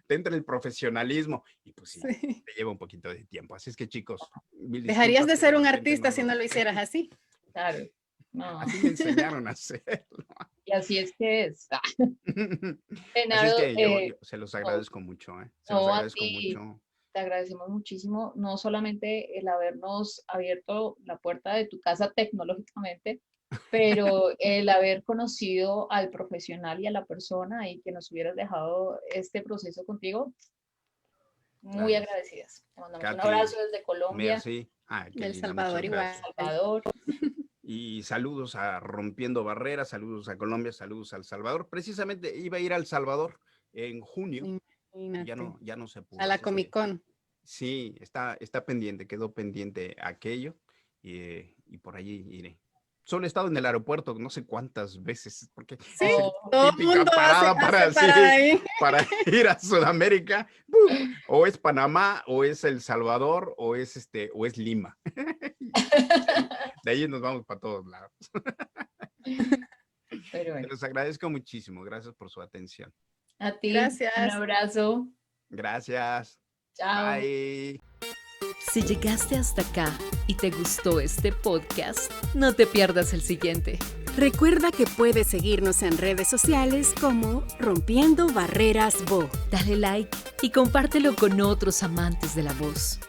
Te entra el profesionalismo y pues sí, te lleva un poquito de tiempo. Así es que, chicos, dejarías de ser un artista si no lo hicieras así. Claro. No. Así me enseñaron a hacerlo. Y así es que es. Así es que yo se los agradezco mucho, ¿eh? Se los agradezco mucho. Te agradecemos muchísimo, no solamente el habernos abierto la puerta de tu casa tecnológicamente, pero el haber conocido al profesional y a la persona y que nos hubieras dejado este proceso contigo. Muy agradecidas. Te mandamos un abrazo desde Colombia. Merci. Del Salvador igual. Salvador. Y saludos a Rompiendo Barreras, saludos a Colombia, saludos a El Salvador. Precisamente iba a ir a El Salvador en junio. Ya no se pudo. A la Comic Con. Sí, está pendiente, quedó pendiente aquello y por allí iré. Solo he estado en el aeropuerto no sé cuántas veces, porque sí, todo el mundo para ir a Sudamérica. O es Panamá, o es El Salvador, o es Lima. De ahí nos vamos para todos lados. Pero bueno. Les agradezco muchísimo, gracias por su atención. A ti, gracias. Un abrazo. Gracias. Chao. Bye. Si llegaste hasta acá y te gustó este podcast, no te pierdas el siguiente. Recuerda que puedes seguirnos en redes sociales como Rompiendo Barreras Vo. Dale like y compártelo con otros amantes de la voz.